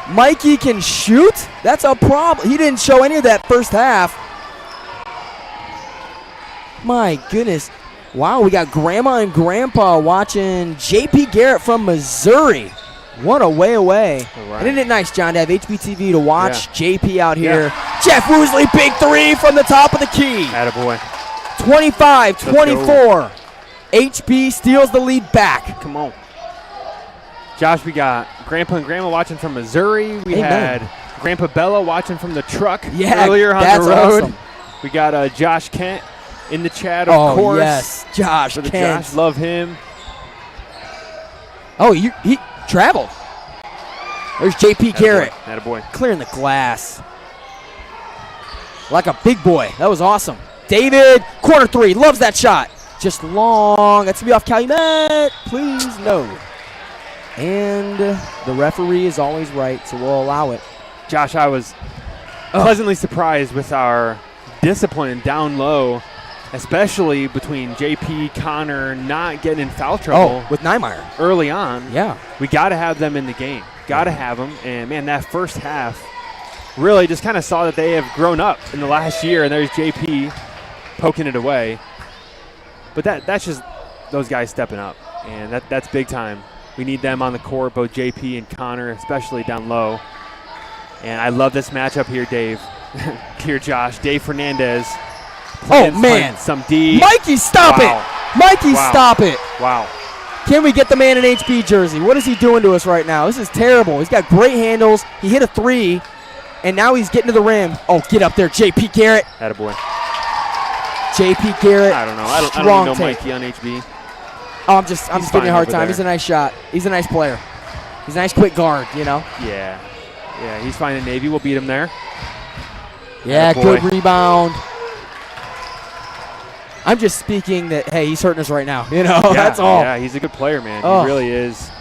Mikey can shoot? That's a problem. He didn't show any of that first half. My goodness. Wow, we got Grandma and Grandpa watching J.P. Garrett from Missouri. What a way away. Right. And isn't it nice, John, to have HBTV to watch JP out here. Yeah. Jeff Woosley, big three from the top of the key. Attaboy. 25-24. HB steals the lead back. Come on. Josh, we got Grandpa and Grandma watching from Missouri. We Amen. had Grandpa Bella watching from the truck Yeah, earlier on that's the road. awesome. We got Josh Kent in the chat, of course. Yes, Josh For the Kent. Josh, love him. Oh, he traveled. There's JP Garrett Attaboy. clearing the glass. Like a big boy. That was awesome. David, corner three, loves that shot. Just long. That's going to be off Calumet. Please, no. And the referee is always right, so we'll allow it. Josh, I was pleasantly surprised with our discipline down low, especially between JP, Connor not getting in foul trouble With Niemeyer. early on. Yeah. We got to have them in the game. Got to have them. And, man, that first half really just kind of saw that they have grown up in the last year, and there's JP poking it away. But that's just those guys stepping up, and that's big time. We need them on the court, both JP and Connor, especially down low. And I love this matchup here, Dave. Here, Josh. Dave Fernandez. Man. Some D. Mikey, stop it. Mikey, stop it. Wow. Can we get the man an HB jersey? What is he doing to us right now? This is terrible. He's got great handles. He hit a three, and now he's getting to the rim. Oh, get up there, JP Garrett. Attaboy. JP Garrett. I don't know. I don't Strong know take. Mikey on HB. Oh, I'm just giving you a hard over time. there. He's a nice shot. He's a nice player. He's a nice quick guard, you know? Yeah. Yeah, he's fine in Navy. We'll beat him there. Yeah, Attaboy. good rebound. I'm just speaking that, hey, he's hurting us right now. You know, that's all. Yeah, he's a good player, man. Oh. He really is.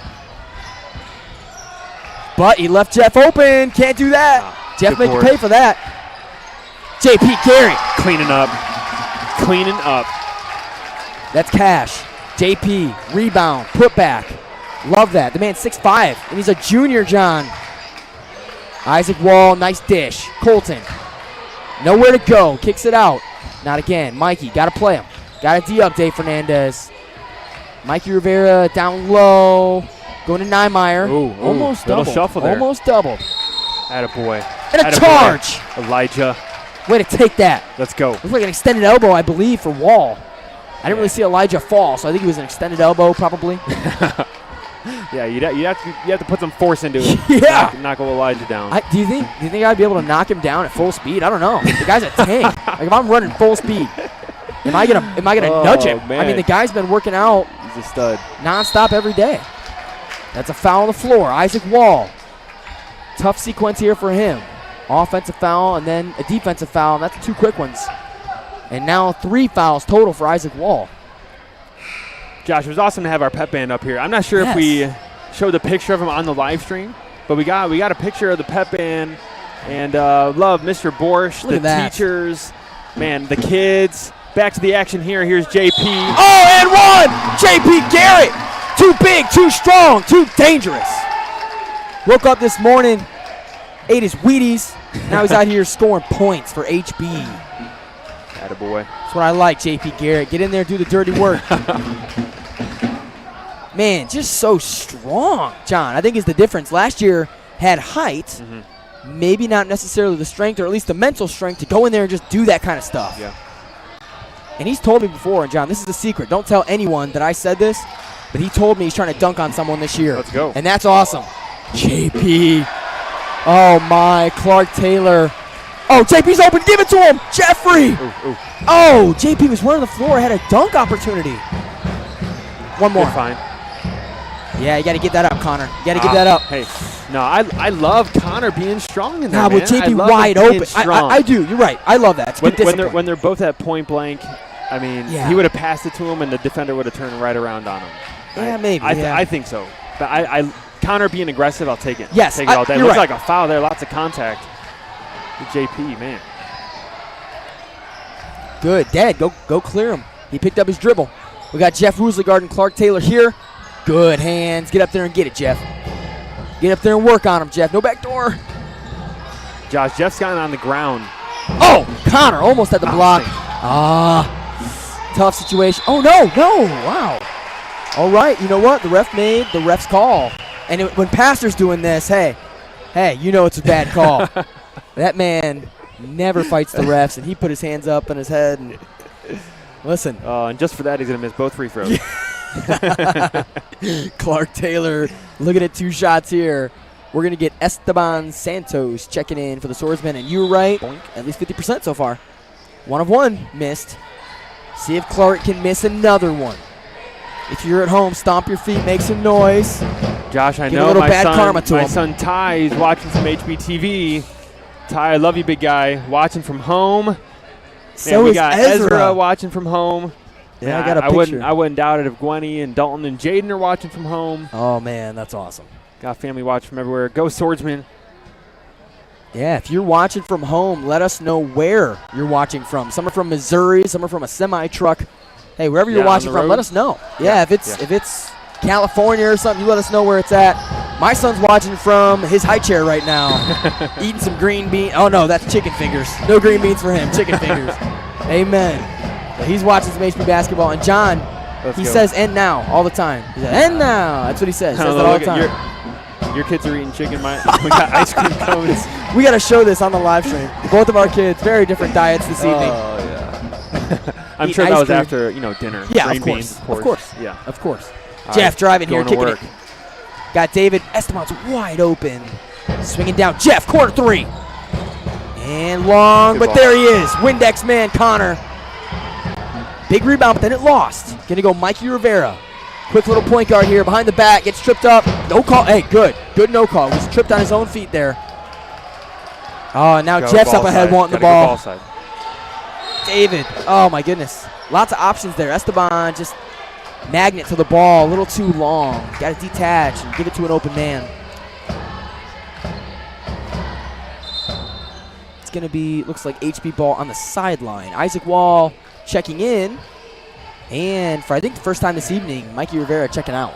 But he left Jeff open. Can't do that. Jeff good make you board. pay for that. JP Garrett. Cleaning up. Cleaning up. That's cash. JP, rebound, put back. Love that. The man's 6'5", and he's a junior, John. Isaac Wall, nice dish. Colton, nowhere to go. Kicks it out. Not again. Mikey, got to play him. Got a D up, Dave Fernandez. Mikey Rivera down low. Going to Niemeyer. Almost little doubled. shuffle there. Almost doubled. Attaboy. And a Attaboy. charge. Elijah. Way to take that. Let's go. Looks like an extended elbow, I believe, for Wall. I didn't really see Elijah fall, so I think it was an extended elbow, probably. Yeah, you have to put some force into it. Yeah. Knock Elijah down. Do you think I'd be able to knock him down at full speed? I don't know. The guy's a tank. Like if I'm running full speed, am I gonna nudge him? Man. I mean, the guy's been working out He's a stud. nonstop every day. That's a foul on the floor. Isaac Wall. Tough sequence here for him. Offensive foul and then a defensive foul. And that's two quick ones. And now 3 fouls total for Isaac Wall. Josh, it was awesome to have our pep band up here. I'm not sure if we showed the picture of him on the live stream, but we got a picture of the pep band, and love Mr. Borsch, Look at the that. teachers, man, the kids. Back to the action here. Here's JP. Oh, and one! JP Garrett! Too big, too strong, too dangerous. Woke up this morning, ate his Wheaties. Now he's out here scoring points for HB. Attaboy. That's what I like, JP Garrett. Get in there, do the dirty work. Man, just so strong, John. I think is the difference. Last year had height, maybe not necessarily the strength, or at least the mental strength to go in there and just do that kind of stuff. Yeah. And he's told me before, and John, this is the secret. Don't tell anyone that I said this, but he told me he's trying to dunk on someone this year. Let's go. And that's awesome. JP. Oh, my. Clark Taylor. Oh, JP's open. Give it to him. Jeffrey. Ooh. Oh, JP was running the floor. Had a dunk opportunity. One more. Good find. Yeah, you got to get that up, Connor. You got to get that up. Hey, no, I love Connor being strong in there, Nah, with man. JP I love wide him being open. strong. I do. You're right. I love that. It's good discipline. when they're both at point blank, I mean, Yeah. he would have passed it to him, and the defender would have turned right around on him. Yeah, maybe. I think so. But Connor being aggressive, I'll take it. Yes, take it all day. you're Looks right. like a foul there. Lots of contact with JP, man. Good. Dad, go clear him. He picked up his dribble. We got Jeff Woosley guarding Clark Taylor here. Good hands. Get up there and get it, Jeff. Get up there and work on him, Jeff. No back door. Josh, Jeff's gotten on the ground. Oh, Connor almost had the block. Tough situation. Oh, no. Wow. All right. You know what? The ref made the ref's call. And when Pastor's doing this, hey, you know it's a bad call. That man never fights the refs, and he put his hands up on his head. And listen. And just for that, he's going to miss both free throws. Clark Taylor looking at 2 shots here. We're going to get Esteban Santos checking in for the Swordsmen. And you were right. Boink. At least 50% so far. 1 of 1 missed. See if Clark can miss another one. If you're at home, stomp your feet, make some noise. Josh, I Give a know little my bad karma to him. son Ty is watching from HBTV. Ty, I love you, big guy. Watching from home. So we is got Ezra watching from home. Yeah, I got a picture. I wouldn't doubt it if Gwenny and Dalton and Jaden are watching from home. Oh, man, that's awesome. Got family watching from everywhere. Go Swordsmen. Yeah, if you're watching from home, let us know where you're watching from. Some are from Missouri, some are from a semi-truck. Hey, wherever you're watching from, let us know. Yeah, if it's California or something, you let us know where it's at. My son's watching from his high chair right now, eating some green beans. Oh, no, that's chicken fingers. No green beans for him, chicken fingers. Amen. But he's watching some HB basketball. And John, he says, "And now," all the time. He says, "And now." That's what he says. He says that all the time. Your kids are eating chicken. We got ice cream cones. We got to show this on the live stream. Both of our kids, very different diets this evening. Oh, yeah. I'm Eat sure that ice was cream. after dinner. Yeah, Green of course. beans, Of course. Yeah. Of course. All Jeff right, driving here, going to kicking work. it. Got David Esteban's wide open. Swinging down. Jeff, corner 3. And long, Good but ball. there he is. Windex man, Connor. Big rebound, but then it lost. Going to go Mikey Rivera. Quick little point guard here. Behind the back. Gets tripped up. No call. Hey, good. Good no call. Was tripped on his own feet there. Oh, now Go Jeff's ball up ahead side. wanting the Gotta go ball. side. David. Oh, my goodness. Lots of options there. Esteban just magnet to the ball. A little too long. Got to detach and give it to an open man. It's going to be, looks like HB ball on the sideline. Isaac Wall checking in. And for, I think, the first time this evening, Mikey Rivera checking out.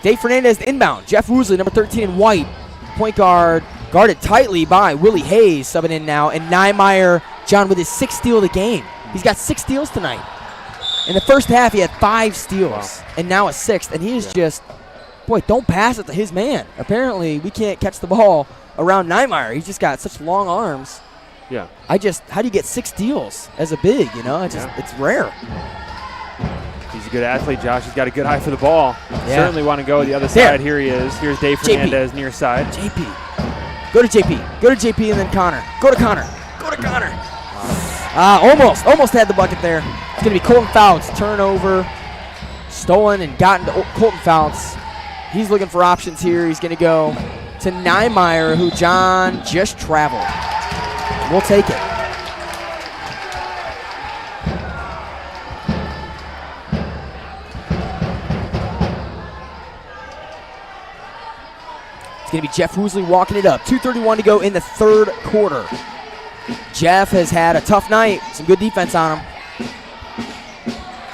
Dave Fernandez the inbound. Jeff Woosley, number 13 in white. Point guard, guarded tightly by Willie Hayes, subbing in now. And Niemeyer, John, with his 6th steal of the game. He's got 6 steals tonight. In the first half, he had 5 steals. Wow. And now a 6th. And he is just, boy, don't pass it to his man. Apparently, we can't catch the ball around Niemeyer. He's just got such long arms. Yeah. How do you get 6 steals as a big, you know? It's rare. He's a good athlete, Josh. He's got a good eye for the ball. Yeah. Certainly want to go to the other There. side. Here he is. Here's Dave Fernandez near side. JP. Go to JP. Go to JP and then Connor. Go to Connor. Go to Connor. Almost had the bucket there. It's going to be Colton Fouts. Turnover. Stolen and gotten to Colton Fouts. He's looking for options here. He's going to go to Niemeyer, who John just traveled. We'll take it. It's going to be Jeff Woosley walking it up. 2:31 to go in the 3rd quarter. Jeff has had a tough night. Some good defense on him.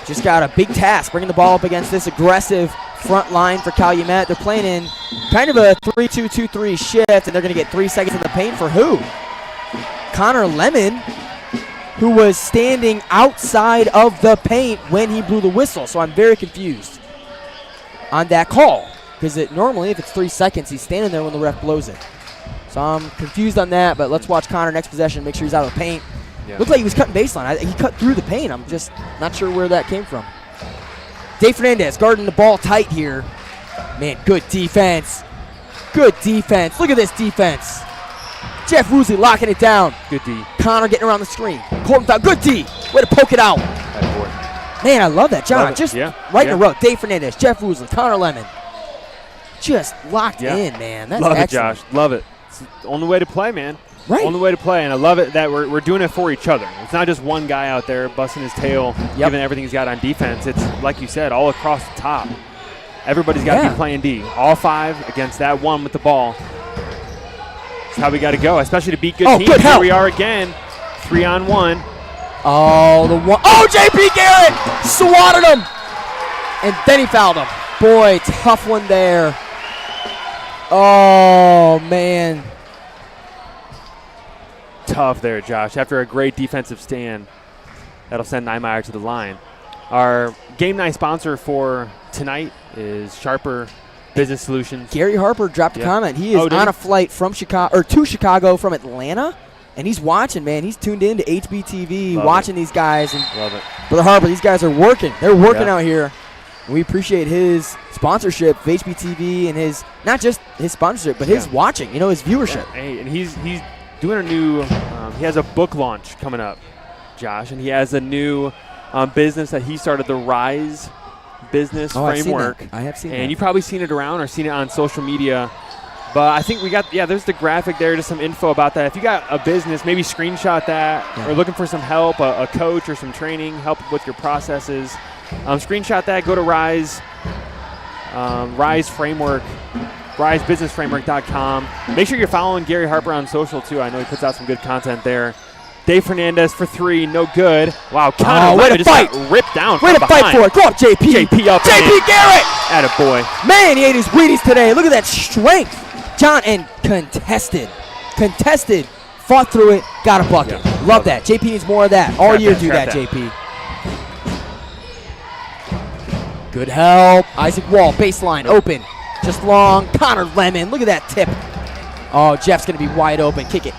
Just got a big task bringing the ball up against this aggressive front line for Calumet. They're playing in kind of a 3-2-2-3 shift, and they're going to get 3 seconds in the paint for who? Connor Lemon, who was standing outside of the paint when he blew the whistle. So I'm very confused on that call, because normally if it's 3 seconds, he's standing there when the ref blows it. So I'm confused on that, but let's watch Connor next possession, make sure he's out of the paint. Yeah. Looked like he was cutting baseline. He cut through the paint. I'm just not sure where that came from. Dave Fernandez guarding the ball tight here. Man, good defense. Good defense. Look at this defense. Jeff Woosley locking it down. Good D. Connor getting around the screen. Colton foul. Good D. Way to poke it out. That board. Man, I love that. John, Love it. just Yeah. right in Yeah. a row. Dave Fernandez, Jeff Woosley, Connor Lemon. Just locked Yeah. in, man. That's Love excellent. it, Josh. Love it. It's the only way to play, man. Right. Only way to play, and I love it that we're doing it for each other. It's not just one guy out there busting his tail, giving everything he's got on defense. It's, like you said, all across the top. Everybody's got to be playing D. All 5 against that one with the ball. That's how we got to go, especially to beat good teams. Good Here help. we are again, 3-on-1. Oh, the one. Oh, J.P. Garrett swatted him. And then he fouled him. Boy, tough one there. Oh, man. Tough there, Josh. After a great defensive stand, that'll send Niemeyer to the line. Our game night sponsor for tonight is Sharper Business Solutions. Gary Harper dropped a comment. He is did on he? a flight from Chicago or to Chicago from Atlanta, and he's watching. Man, he's tuned in to HBTV, Love watching these guys. And Love it. Brother Harper, these guys are working. They're working Yeah. out here. We appreciate his sponsorship of HBTV and his not just his sponsorship, but his watching. You know, his viewership. Hey, and he's doing a new. He has a book launch coming up, Josh, and he has a new business that he started, the Rise Business Framework. I have seen that. And you've probably seen it around or seen it on social media. But I think we got, there's the graphic there, just some info about that. If you got a business, maybe screenshot that, or looking for some help, a coach or some training, help with your processes. Screenshot that, go to Rise Framework, risebusinessframework.com. Make sure you're following Gary Harper on social, too. I know he puts out some good content there. Dave Fernandez for 3, no good. Wow, Connor way Lemon to just fight. got ripped down Way from to behind. fight for it. Go up, JP. JP up. JP Garrett. Attaboy. Man, he ate his Wheaties today. Look at that strength. John, and contested. Fought through it, got a bucket. Yeah. Love that. JP needs more of that. All Trap year that, do trap that, that. JP. Good help. Isaac Wall, baseline, open. Just long. Connor Lemon, look at that tip. Oh, Jeff's going to be wide open. Kick it.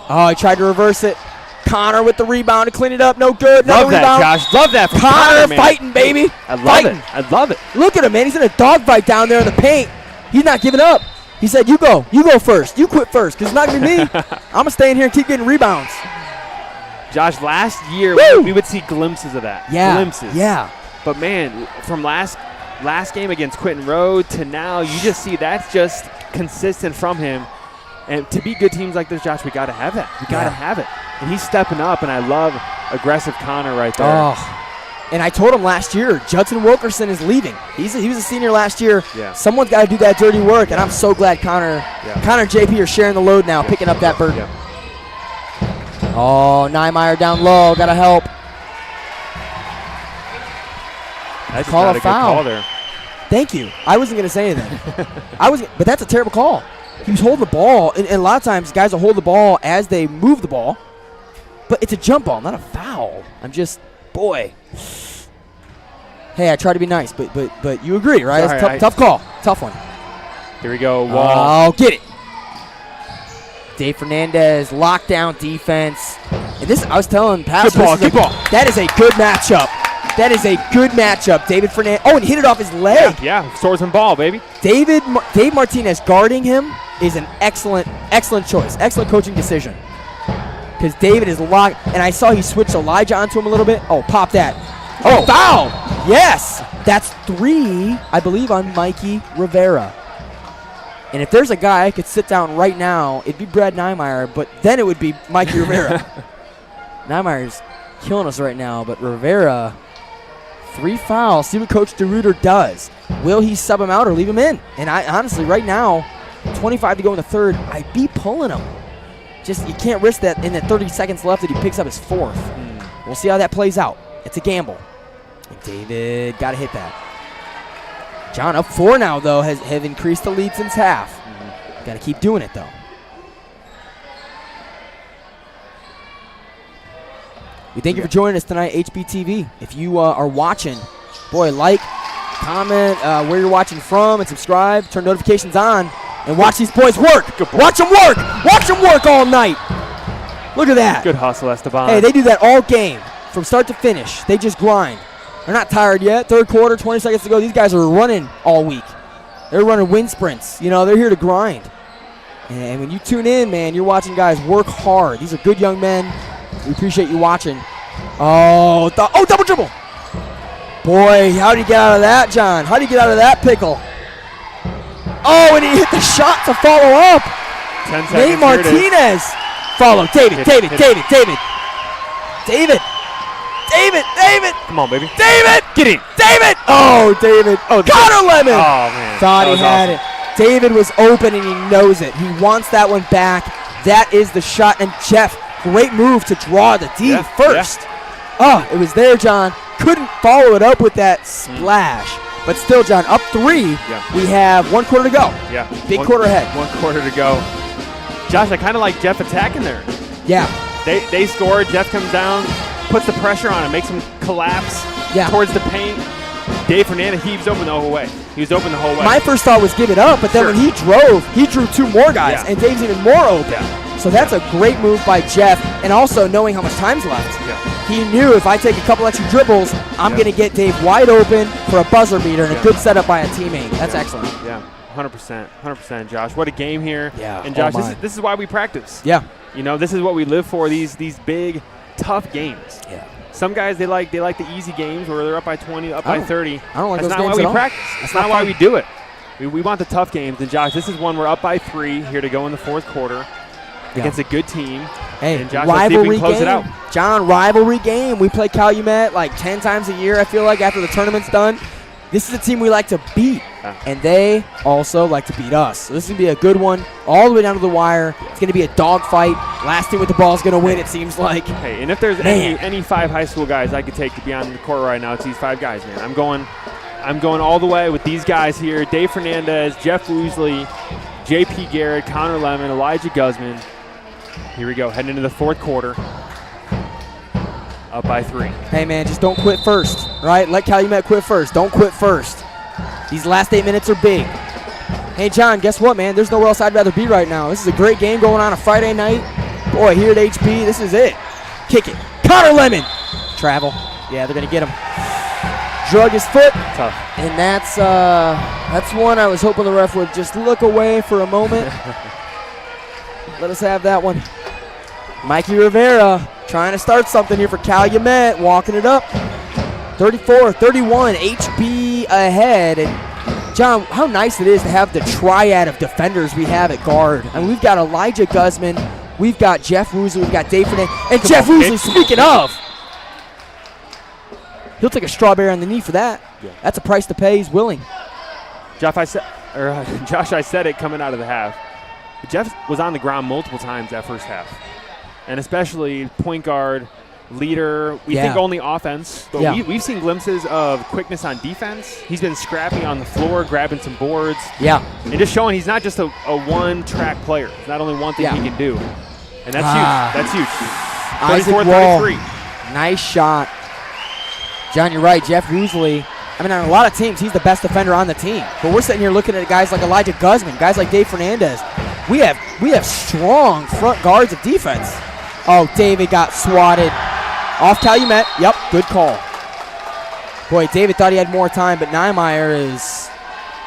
Oh, he tried to reverse it. Connor with the rebound to clean it up. No good. Love Another that, rebound. Josh. Love that from Connor man. fighting, baby. I love Fighting. it. I love it. Look at him, man. He's in a dogfight down there in the paint. He's not giving up. He said, you go first. You quit first, because it's not going to be me. I'm going to stay in here and keep getting rebounds. Josh, last year we would see glimpses of that. Yeah. Glimpses. Yeah. But, man, from last game against Quinton Road to now, you just see that's just consistent from him. And to beat good teams like this, Josh, we got to have that. We got to have it. And he's stepping up, and I love aggressive Connor right there. Oh. And I told him last year, Judson Wilkerson is leaving. He was a senior last year. Yeah. Someone's got to do that dirty work, and I'm so glad Connor and JP are sharing the load now, picking up that burden. Yeah. Oh, Niemeyer down low. Got to help. That's Call not a a foul. good call there. Thank you. I wasn't going to say anything. But that's a terrible call. He was holding the ball, and a lot of times guys will hold the ball as they move the ball, but it's a jump ball, not a foul. I'm just, boy. Hey, I try to be nice, but you agree, right? Sorry, It's a tough call. Tough one. Here we go, Wall. Oh, get it. Dave Fernandez, lockdown defense. And this, I was telling Pastor, Good ball. that is a good matchup. That is a good matchup. David Fernandez. Oh, and hit it off his leg. Yeah, swordsman ball, baby. Dave Martinez guarding him is an excellent choice. Excellent coaching decision. Because David is locked. And I saw he switched Elijah onto him a little bit. Oh, pop that. Oh, foul. Yes. That's 3, I believe, on Mikey Rivera. And if there's a guy I could sit down right now, it'd be Brad Niemeyer, but then it would be Mikey Rivera. Niemeyer's killing us right now, but Rivera, 3 fouls. See what Coach DeRuiter does. Will he sub him out or leave him in? And I honestly, right now, 25 to go in the third, I'd be pulling him. Just, you can't risk that in the 30 seconds left that he picks up his 4th. We'll see how that plays out. It's a gamble. And David got to hit that. John up 4 now, though, have increased the lead since half. Got to keep doing it, though. We thank you for joining us tonight, HBTV. If you are watching, boy, like, comment where you're watching from, and subscribe. Turn notifications on, and watch these boys work. Watch them work. Watch them work all night. Look at that. Good hustle, Esteban. Hey, they do that all game, from start to finish. They just grind. They're not tired yet. Third quarter, 20 seconds to go. These guys are running all week. They're running wind sprints. You know, they're here to grind. And when you tune in, man, you're watching guys work hard. These are good young men. We appreciate you watching. Oh, double dribble. Boy, how did he get out of that, John? How did he get out of that pickle? Oh, and he hit the shot to follow up. 10 seconds. Nate Martinez. Follow. David. Come on, baby. David. Get in. David. Oh, David. Oh, Connor Lemon. Oh, man. Thought he had awesome. it. David was open, and he knows it. He wants that one back. That is the shot. And Jeff, great move to draw the D first. Yeah. Oh, it was there, John. Couldn't follow it up with that splash. But still, John, up 3. Yeah. We have 1 quarter to go. Yeah. Big quarter ahead. 1 quarter to go. Josh, I kind of like Jeff attacking there. Yeah. They score. Jeff comes down, puts the pressure on him, makes him collapse towards the paint. Dave Fernandez heaves open the whole way. He was open the whole way. My first thought was give it up, but then when he drove, he drew 2 more guys, and Dave's even more open. Yeah. So that's a great move by Jeff, and also knowing how much time's left. Yeah. He knew if I take a couple extra dribbles, I'm going to get Dave wide open for a buzzer beater and a good setup by a teammate. That's excellent. Yeah, 100%, Josh. What a game here. Yeah. And Josh, this is why we practice. Yeah. You know, this is what we live for. These big, tough games. Yeah. Some guys they like the easy games where they're up by 20, up by 30. I don't like That's those not games why we at all. practice. That's not why fun. we do it. We want the tough games. And Josh, this is one we're up by 3 here to go in the 4th quarter against a good team. Hey, and Josh, let's see if we rivalry can close it out. game. John, rivalry game. We play Calumet like 10 times a year, I feel like, after the tournament's done. This is a team we like to beat, and they also like to beat us. So this is going to be a good one all the way down to the wire. It's going to be a dogfight. Last team with the ball is going to win, it seems like. Hey, and if there's any 5 high school guys I could take to be on the court right now, it's these 5 guys, man. I'm going all the way with these guys here. Dave Fernandez, Jeff Woosley, J.P. Garrett, Connor Lemon, Elijah Guzman. Here we go, heading into the 4th quarter. Up by 3. Hey, man, just don't quit first, right? Let Calumet quit first. Don't quit first. These last 8 minutes are big. Hey, John, guess what, man? There's nowhere else I'd rather be right now. This is a great game going on a Friday night. Boy, here at HB, this is it. Kick it. Connor Lemon. Travel. Yeah, they're going to get him. Drug his foot. Tough. And that's one I was hoping the ref would just look away for a moment. Let us have that one. Mikey Rivera trying to start something here for Calumet, walking it up. 34-31, HB ahead. And John, how nice it is to have the triad of defenders we have at guard. I mean, we've got Elijah Guzman, we've got Jeff Woosley, we've got Dave Fernandez, and Jeff Woosley, speaking of, he'll take a strawberry on the knee for that. Yeah. That's a price to pay. He's willing. Josh, I said it coming out of the half. Jeff was on the ground multiple times that first half. And especially point guard, leader. We think only offense, but we've seen glimpses of quickness on defense. He's been scrappy on the floor, grabbing some boards. Yeah. And just showing he's not just a one-track player. It's not only one thing he can do. And that's huge. That's huge. 34-33. Nice shot. John, you're right. Jeff Woosley, I mean, on a lot of teams, he's the best defender on the team. But we're sitting here looking at guys like Elijah Guzman, guys like Dave Fernandez. We have strong front guards of defense. Oh, David got swatted. Off Calumet. Yep, good call. Boy, David thought he had more time, but Niemeyer is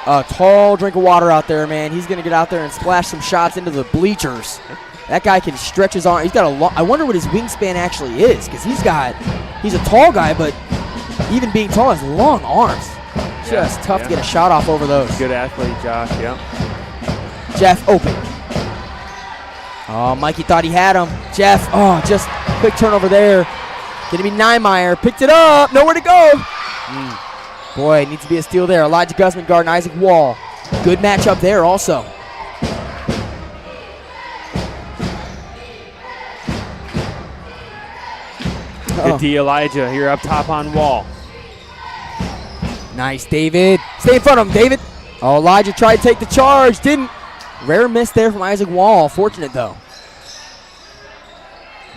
a tall drink of water out there, man. He's going to get out there and splash some shots into the bleachers. That guy can stretch his arm. He's got I wonder what his wingspan actually is, because he's a tall guy, but even being tall has long arms. Just tough to get a shot off over those. Good athlete, Josh, Jeff open. Oh, Mikey thought he had him. Jeff, just quick turnover there. Going to be Niemeyer. Picked it up. Nowhere to go. Boy, needs to be a steal there. Elijah Guzman guarding Isaac Wall. Good matchup there also. Good D, Elijah here up top on Wall. Nice, David. Stay in front of him, David. Oh, Elijah tried to take the charge. Didn't. Rare miss there from Isaac Wall. Fortunate, though.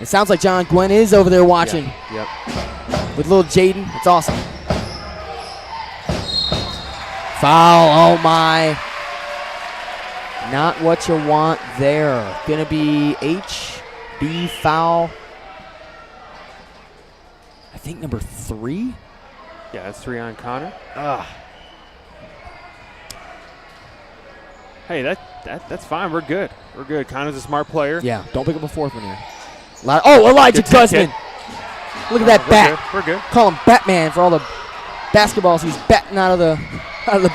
It sounds like John Gwen is over there watching. Yep. With little Jaden. It's awesome. Foul. Oh, my. Not what you want there. Going to be HB foul. I think number 3. Yeah, that's 3 on Connor. Hey, that's fine. We're good. We're good. Connor's a smart player. Yeah, don't pick up a fourth one here. Oh, Elijah Guzman. Look at that bat. We're good. Call him Batman for all the basketballs he's batting out of the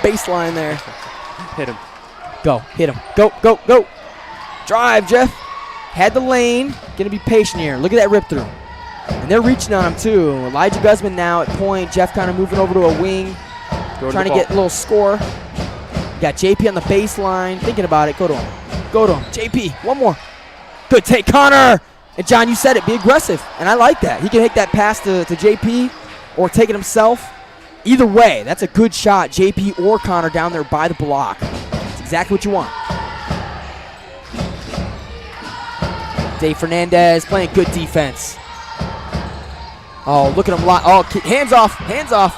baseline there. Hit him. Go, hit him. Go, go, go. Drive, Jeff. Had the lane. Gonna be patient here. Look at that rip through. And they're reaching on him too. Elijah Guzman now at point. Jeff kind of moving over to a wing. Trying to get a little score. Got JP on the baseline. Thinking about it. Go to him. Go to him. JP, one more. Good take, Connor. And John, you said it. Be aggressive. And I like that. He can take that pass to JP or take it himself. Either way, that's a good shot. JP or Connor down there by the block. That's exactly what you want. Dave Fernandez playing good defense. Oh, look at him. Oh, hands off. Hands off.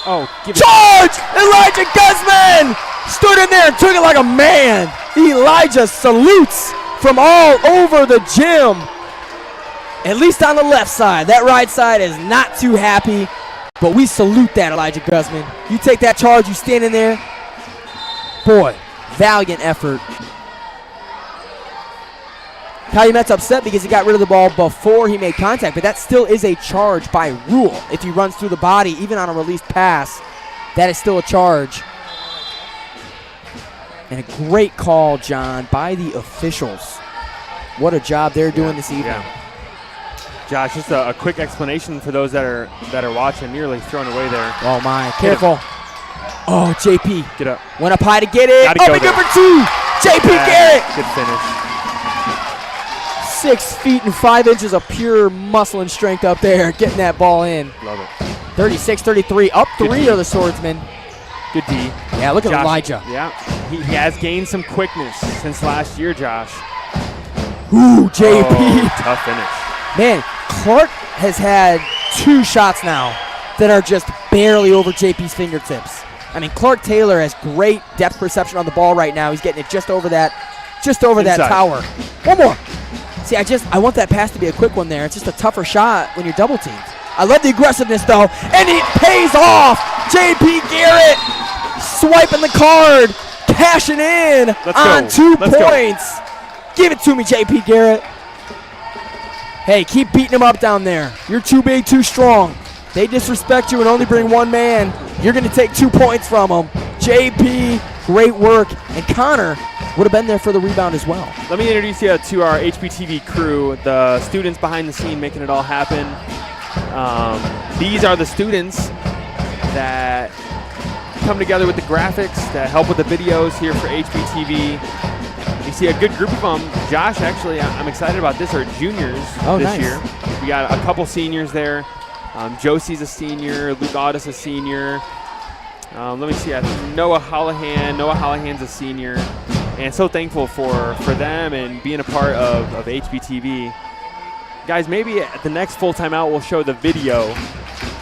Oh, give it. Charge! Elijah Guzman stood in there and took it like a man. Elijah salutes from all over the gym. At least on the left side. That right side is not too happy, but we salute that, Elijah Guzman. You take that charge, you stand in there. Boy, valiant effort. Calumet's upset because he got rid of the ball before he made contact, but that still is a charge by rule. If he runs through the body, even on a released pass, that is still a charge. And a great call, John, by the officials. What a job they're doing this evening. Yeah. Josh, just a quick explanation for those that are watching. Nearly thrown away there. Oh, my. Careful. Oh, JP. Get up. Went up high to get it. Gotta go Good there. for two. JP Garrett. Good finish. 6 feet and 5 inches of pure muscle and strength up there, getting that ball in. Love it. 36-33, up Good 3 D. are the Swordsmen. Good D. Yeah, look at Josh, Elijah. Yeah, he has gained some quickness since last year, Josh. Ooh, JP. Oh, tough finish. Man, Clark has had 2 shots now that are just barely over JP's fingertips. I mean, Clark Taylor has great depth perception on the ball right now. He's getting it just over that tower. One more. See, I want that pass to be a quick one there. It's just a tougher shot when you're double teamed. I love the aggressiveness though, and it pays off. JP Garrett swiping the card, cashing in on 2 points. Give it to me, JP Garrett. Hey, keep beating him up down there. You're too big, too strong. They disrespect you and only bring 1 man. You're going to take 2 points from them. JP, great work. And Connor would have been there for the rebound as well. Let me introduce you to our HBTV crew, the students behind the scene making it all happen. These are the students that come together with the graphics, that help with the videos here for HBTV. You see a good group of them. Josh, actually, I'm excited about this, are juniors this year. We got a couple seniors there. Josie's a senior, Luke Audis a senior. Let me see, I think Noah Hollahan's a senior. And so thankful for them and being a part of HBTV. Guys, maybe at the next full time out we'll show the video,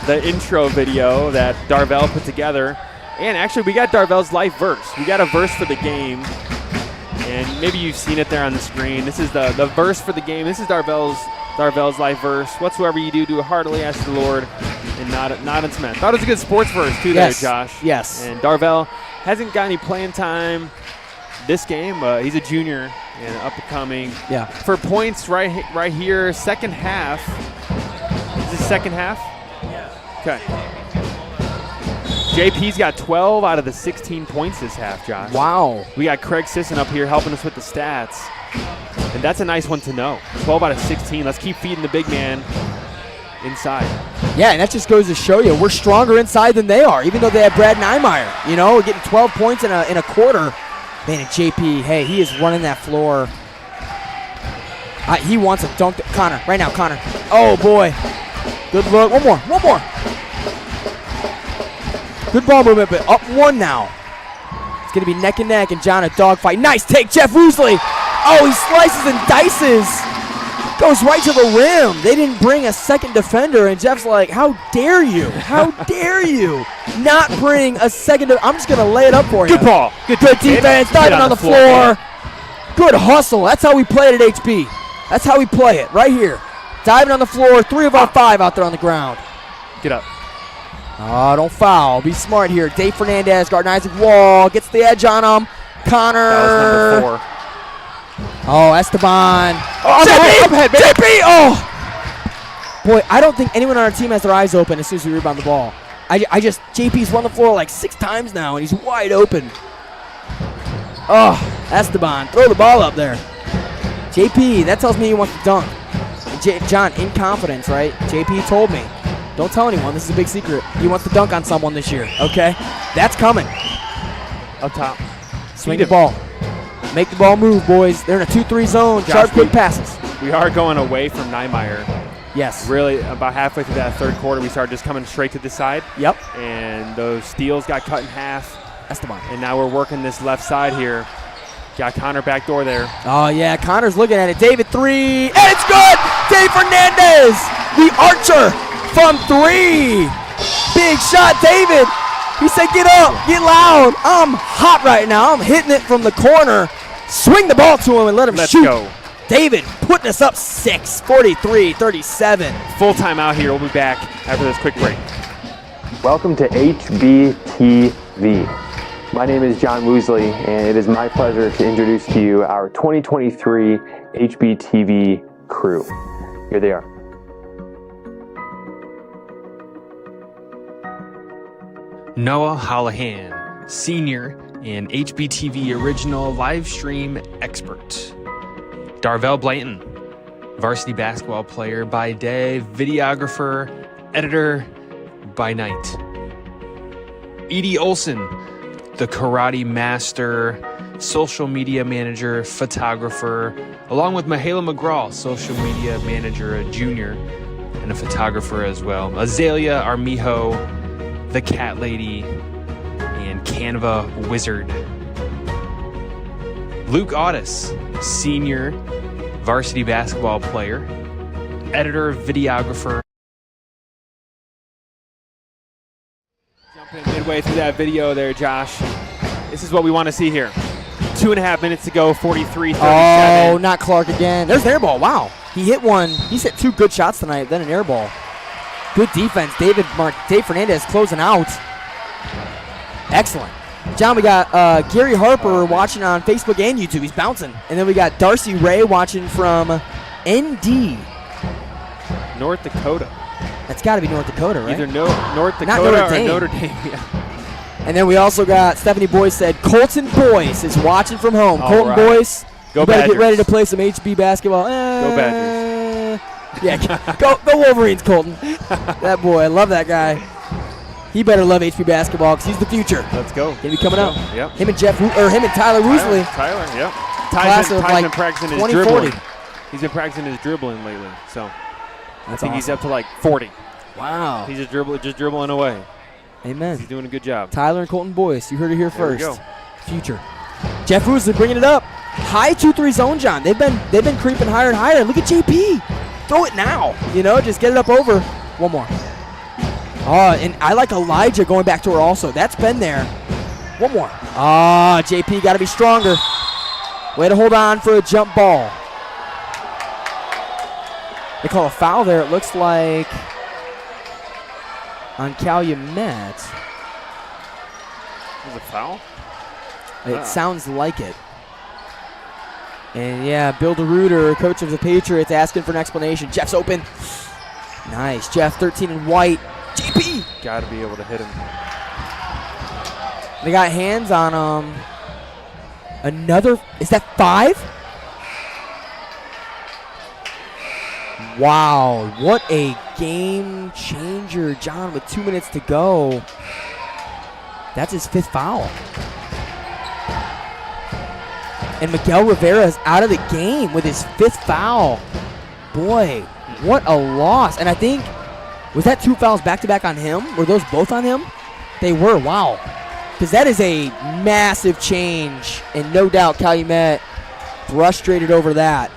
the intro video that Darvell put together. And actually we got Darvell's life verse. We got a verse for the game. And maybe you've seen it there on the screen. This is the verse for the game. This is Darvell's life verse. Whatsoever you do heartily ask the Lord and not unto men. Thought it was a good sports verse too there, Josh. Yes. And Darvell hasn't got any playing time this game. He's a junior and up and coming. Yeah. For points right here, second half. Is this second half? Yeah. Okay. JP's got 12 out of the 16 points this half, Josh. Wow. We got Craig Sisson up here helping us with the stats. And that's a nice one to know. 12 out of 16. Let's keep feeding the big man inside. Yeah, and that just goes to show you we're stronger inside than they are, even though they have Brad Niemeyer. You know, getting 12 points in a quarter. Man, and JP, hey, he is running that floor. He wants a dunk. Connor, right now, Connor. Oh, boy. Good look. One more. Good ball movement, but up 1 now. It's going to be neck and neck, and John a dogfight. Nice take, Jeff Woosley. Oh, he slices and dices. Goes right to the rim. They didn't bring a second defender, and Jeff's like, how dare you? How dare you not bring a second I'm just going to lay it up for you. Good ball. Good defense. Diving on the floor. Good hustle. That's how we play it at HB. That's how we play it, right here. Diving on the floor. 3 of our 5 out there on the ground. Get up. Oh, don't foul. Be smart here. Dave Fernandez guarding Isaac Wall. Gets the edge on him. Connor. That was number 4. Oh, Esteban. Oh, JP! up ahead, baby. JP! Oh! Boy, I don't think anyone on our team has their eyes open as soon as we rebound the ball. JP's run the floor like 6 times now, and he's wide open. Oh, Esteban, throw the ball up there. JP, that tells me he wants to dunk. John, in confidence, right? JP told me, don't tell anyone, this is a big secret. He wants to dunk on someone this year, okay? That's coming. Up top. Swing the ball. Make the ball move, boys. They're in a 2-3 zone. Sharp, quick passes. We are going away from Niemeyer. Yes. Really, about halfway through that third quarter, we started just coming straight to the side. Yep. And those steals got cut in half. Esteban. And now we're working this left side here. Got Connor back door there. Oh, yeah, Connor's looking at it. David, 3, and it's good! Dave Fernandez, the archer from 3. Big shot, David. He said, get up, get loud. I'm hot right now. I'm hitting it from the corner. Swing the ball to him and let him shoot. Let's go. David putting us up 6, 43-37. Full time out here. We'll be back after this quick break. Welcome to HBTV. My name is John Woosley, and it is my pleasure to introduce to you our 2023 HBTV crew. Here they are. Noah Hallahan, Senior and HBTV Original live stream expert. Darvell Blanton, varsity basketball player by day, videographer, editor by night. Edie Olson, the karate master, social media manager, photographer, along with Mihaela McGraw, social media manager, a junior, and a photographer as well. Azalea Armijo, the cat lady, and Canva wizard. Luke Audis, senior, varsity basketball player, editor, videographer. Jumping midway through that video there, Josh. This is what we want to see here. 2.5 minutes to go, 43-37. Oh, not Clark again. There's an air ball. Wow. He hit one. He's hit 2 good shots tonight, then an air ball. Good defense. Dave Fernandez closing out. Excellent. John, we got Gary Harper watching on Facebook and YouTube. He's bouncing. And then we got Darcy Ray watching from ND. North Dakota. That's got to be North Dakota, right? Either North Dakota Notre or Dame. Notre Dame. Yeah. And then we also got Stephanie Boyce said Colton Boyce is watching from home. All Colton right. Boyce, Go you better Badgers. get ready to play some HB basketball. Go Badgers. Yeah, go Wolverines, Colton. That boy, I love that guy. He better love HB basketball because he's the future. Let's go. Gonna be coming out. Yep. Him and Tyler Woosley. Tyler, yep. Class of Ty's like been practicing his 2040. dribbling. He's been practicing his dribbling lately. So I That's think he's awesome. up to like 40. Wow. He's just dribbling away. Amen. He's doing a good job. Tyler and Colton Boyce. You heard it here There we first. go. Future. Jeff Woosley bringing it up. High 2-3 zone, John. They've been creeping higher and higher. Look at JP. Throw it now. Just get it up over. One more. Oh, and I like Elijah going back to her also. That's been there. One more. JP got to be stronger. Way to hold on for a jump ball. They call a foul there. It looks like on Calumet. Was it foul? It sounds like it. And yeah, Bill DeRuiter, coach of the Patriots, asking for an explanation. Jeff's open. Nice. Jeff, 13 in white. JP! Got to be able to hit him. They got hands on another. Is that 5? Wow. What a game changer, John, with 2 minutes to go. That's his 5th foul. And Miguel Rivera is out of the game with his 5th foul. Boy, what a loss. And I think, was that 2 fouls back-to-back on him? Were those both on him? They were, wow. Because that is a massive change. And no doubt Calumet frustrated over that.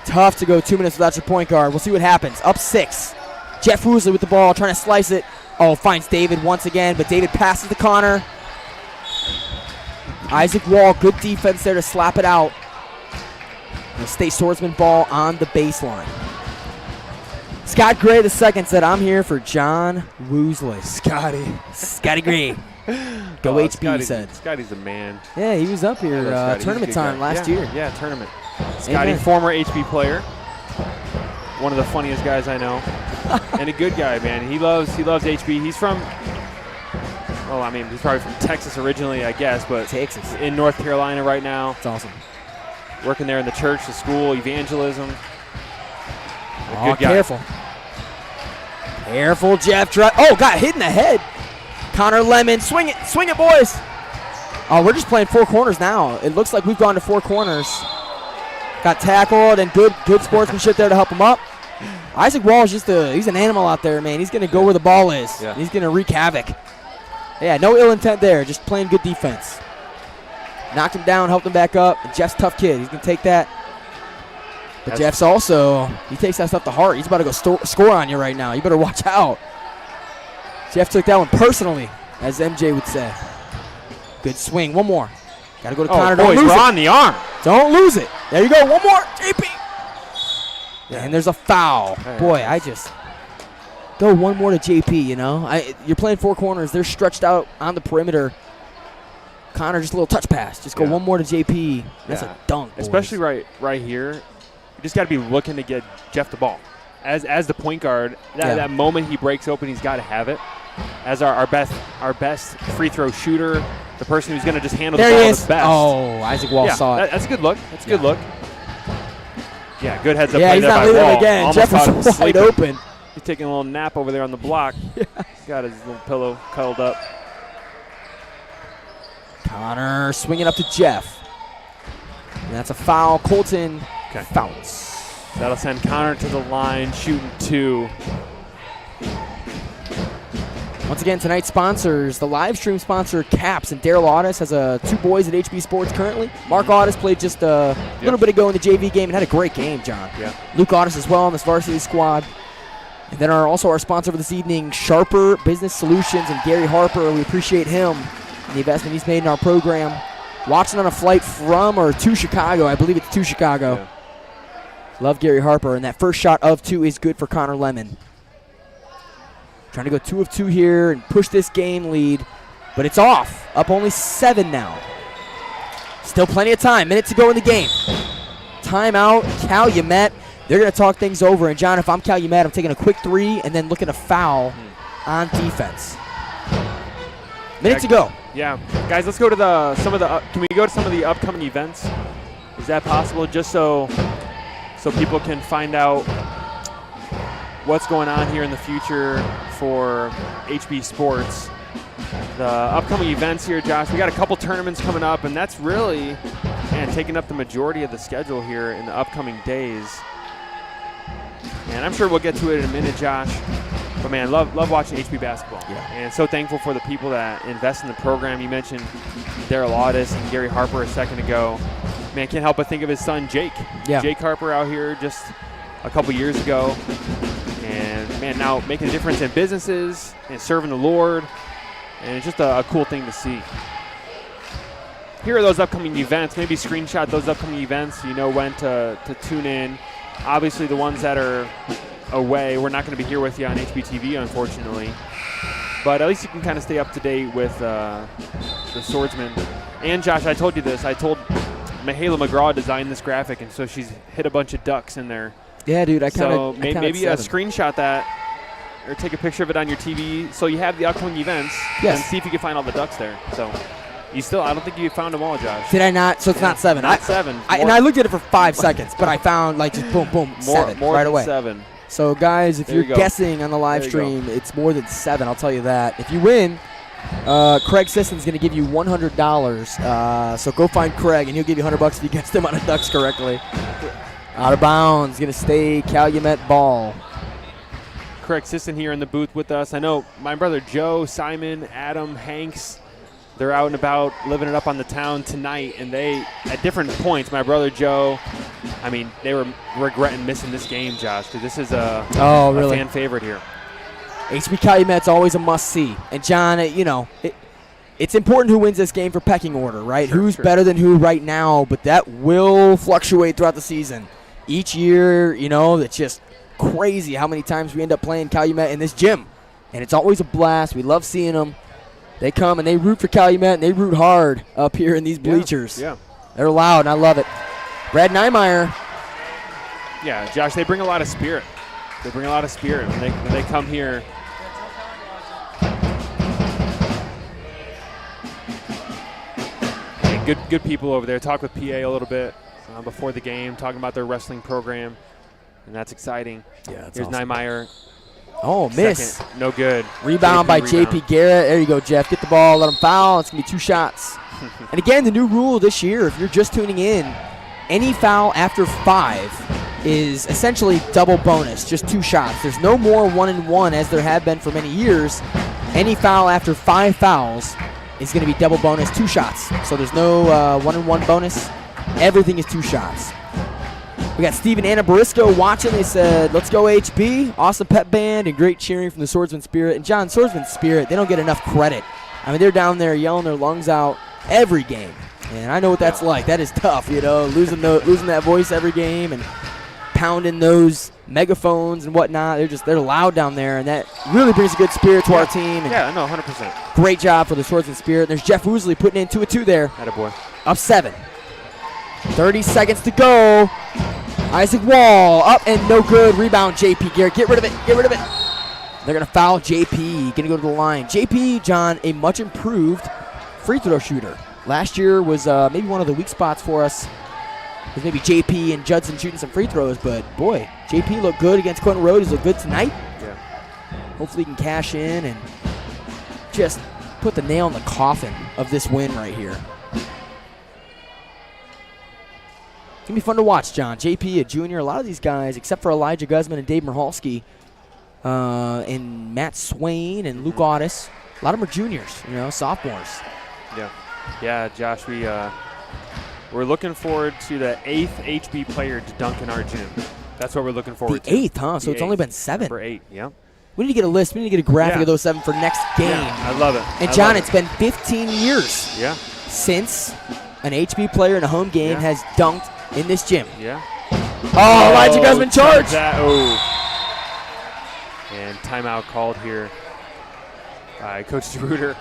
Tough to go 2 minutes without your point guard. We'll see what happens. Up 6. Jeff Woosley with the ball, trying to slice it. Oh, finds David once again, but David passes to Connor. Isaac Wall, good defense there to slap it out. And State Swordsman ball on the baseline. Scott Gray II said, I'm here for John Woosley. Scotty Gray. Go HB, he said. Scotty's the man. Yeah, he was up here Scotty. He's a tournament good time guy. last year. Yeah, tournament. Scotty, Amen. former HB player. One of the funniest guys I know. And a good guy, man. He loves HB. He's from, he's probably from Texas originally, I guess, but Texas. In North Carolina right now. It's awesome. Working there in the church, the school, evangelism. Oh, good guy. careful. Careful, Jeff. Got hit in the head. Connor Lemon, swing it, boys. Oh, we're just playing 4 corners now. It looks like we've gone to 4 corners. Got tackled and good sportsmanship there to help him up. Isaac Wall's he's an animal out there, man. He's going to go where the ball is. Yeah. He's going to wreak havoc. Yeah, no ill intent there, just playing good defense. Knocked him down, helped him back up. And Jeff's a tough kid. He's going to take that. But Jeff's also, he takes that stuff to heart. He's about to go score on you right now. You better watch out. Jeff took that one personally, as MJ would say. Good swing. One more. Got to go to Connor. Boys, Don't lose we're it. on the arm. Don't lose it. There you go. One more. JP. Yeah, and there's a foul. Boy, I just go one more to JP, you know. You're playing 4 corners. They're stretched out on the perimeter. Connor, just a little touch pass. Just go one more to JP. That's a dunk, boys. Especially right here. You just got to be looking to get Jeff the ball. As the point guard, that moment he breaks open, he's got to have it. As our best free throw shooter, the person who's going to just handle the ball the best. Oh, Isaac Wall saw it. That's a good look. That's a good look. Yeah, good heads up. Yeah, play he's there not by leaving Wall. it again. Almost Jeff caught him was wide sleeping. open. He's taking a little nap over there on the block. Got his little pillow cuddled up. Connor swinging up to Jeff. And that's a foul. Colton fouls. That'll send Connor to the line, shooting 2. Once again, tonight's sponsors, the live stream sponsor, Caps, and Daryl Audis has 2 boys at HB Sports currently. Mark Audis played just a little bit ago in the JV game and had a great game, John. Yeah. Luke Audis as well on this varsity squad. And then also our sponsor for this evening, Sharper Business Solutions, and Gary Harper. We appreciate him and the investment he's made in our program. Watching on a flight from or to Chicago. I believe it's to Chicago. Yeah. Love Gary Harper, and that first shot of 2 is good for Connor Lemon. Trying to go 2 of 2 here and push this game lead, but it's off. Up only 7 now. Still plenty of time. Minute to go in the game. Timeout, Calumet. They're going to talk things over, and John, if I'm Calumet, I'm taking a quick 3 and then looking to foul on defense. Minute to go. Yeah, guys, let's go to can we go to some of the upcoming events? Is that possible? Just so people can find out what's going on here in the future for HB Sports. The upcoming events here, Josh, we got a couple tournaments coming up, and that's really, taking up the majority of the schedule here in the upcoming days. And I'm sure we'll get to it in a minute, Josh. But, man, love watching HB basketball. Yeah. And so thankful for the people that invest in the program. You mentioned Daryl Audis and Gary Harper a second ago. Man, can't help but think of his son, Jake. Yeah. Jake Harper out here just a couple years ago. And, man, now making a difference in businesses and serving the Lord. And it's just a cool thing to see. Here are those upcoming events. Maybe screenshot those upcoming events so you know when to tune in. Obviously, the ones that are away, we're not going to be here with you on HBTV, unfortunately. But at least you can kind of stay up to date with the Swordsmen. And, Josh, I told you this. I told Michaela McGraw designed this graphic, and so she's hit a bunch of ducks in there. Yeah, dude, I counted. So maybe screenshot that or take a picture of it on your TV so you have the upcoming events and see if you can find all the ducks there. So I don't think you found them all, Josh. Did I not? So it's not 7. Not 7. And I looked at it for 5 seconds, but I found just boom, boom, 7 more right than away. 7. So, guys, if you're guessing on the live stream, it's more than 7. I'll tell you that. If you win, Craig Sisson's going to give you $100. So go find Craig, and he'll give you $100 if you guess the amount of ducks correctly. Out of bounds, going to stay Calumet ball. Craig Sisson here in the booth with us. I know my brother Joe, Simon, Adam, Hanks, they're out and about living it up on the town tonight, and they, at different points, my brother Joe, they were regretting missing this game, Josh, because this is a fan favorite here. HB Calumet's always a must-see. And, John, it's important who wins this game for pecking order, right? Who's better than who right now, but that will fluctuate throughout the season. Each year, it's just crazy how many times we end up playing Calumet in this gym. And it's always a blast. We love seeing them. They come and they root for Calumet, and they root hard up here in these bleachers. Yeah. They're loud, and I love it. Brad Niemeyer. Yeah, Josh, they bring a lot of spirit. They bring a lot of spirit when they come here. And good people over there. Talk with PA a little bit before the game, talking about their wrestling program, and that's exciting. Yeah, that's Here's awesome. Niemeyer. Oh, miss. Second, no good. Rebound by J.P. Garrett. There you go, Jeff. Get the ball, let him foul. It's going to be 2 shots. And again, the new rule this year, if you're just tuning in, any foul after 5 is essentially double bonus, just 2 shots. There's no more 1-and-1 as there have been for many years. Any foul after 5 fouls is going to be double bonus, 2 shots. So there's no 1-and-1 bonus. Everything is 2 shots. We got Steve and Anna Barisco watching. They said, let's go HB. Awesome pep band and great cheering from the Swordsman Spirit. And John, Swordsman Spirit, they don't get enough credit. I mean, they're down there yelling their lungs out every game. And I know what that's like. That is tough, losing that voice every game and pounding those megaphones and whatnot. They're loud down there, and that really brings a good spirit to our team. And yeah, no, 100%. Great job for the Swordsman Spirit. There's Jeff Woosley putting in 2-2 there. Attaboy. Up 7. 30 seconds to go. Isaac Wall up and no good. Rebound, JP Garrett. Get rid of it. Get rid of it. They're going to foul JP. Going to go to the line. JP, John, a much improved free throw shooter. Last year was maybe one of the weak spots for us. It was maybe JP and Judson shooting some free throws, but boy, JP looked good against Quentin Road. He's looked good tonight. Yeah. Hopefully he can cash in and just put the nail in the coffin of this win right here. It's going to be fun to watch, John. JP, a junior. A lot of these guys, except for Elijah Guzman and Dave Merhalski, and Matt Swain and Luke Audis, a lot of them are juniors, sophomores. Yeah. Yeah, Josh, we're looking forward to the 8th HB player to dunk in our gym. That's what we're looking forward to. The 8th, huh? So The it's only 8th. been 7. Number 8, yeah. We need to get a list. We need to get a graphic of those 7 for next game. Yeah, I love it. And, John, it's been 15 years since an HB player in a home game has dunked in this gym. Yeah. Oh, Elijah Guzman charged. And timeout called here by Coach DeRuiter,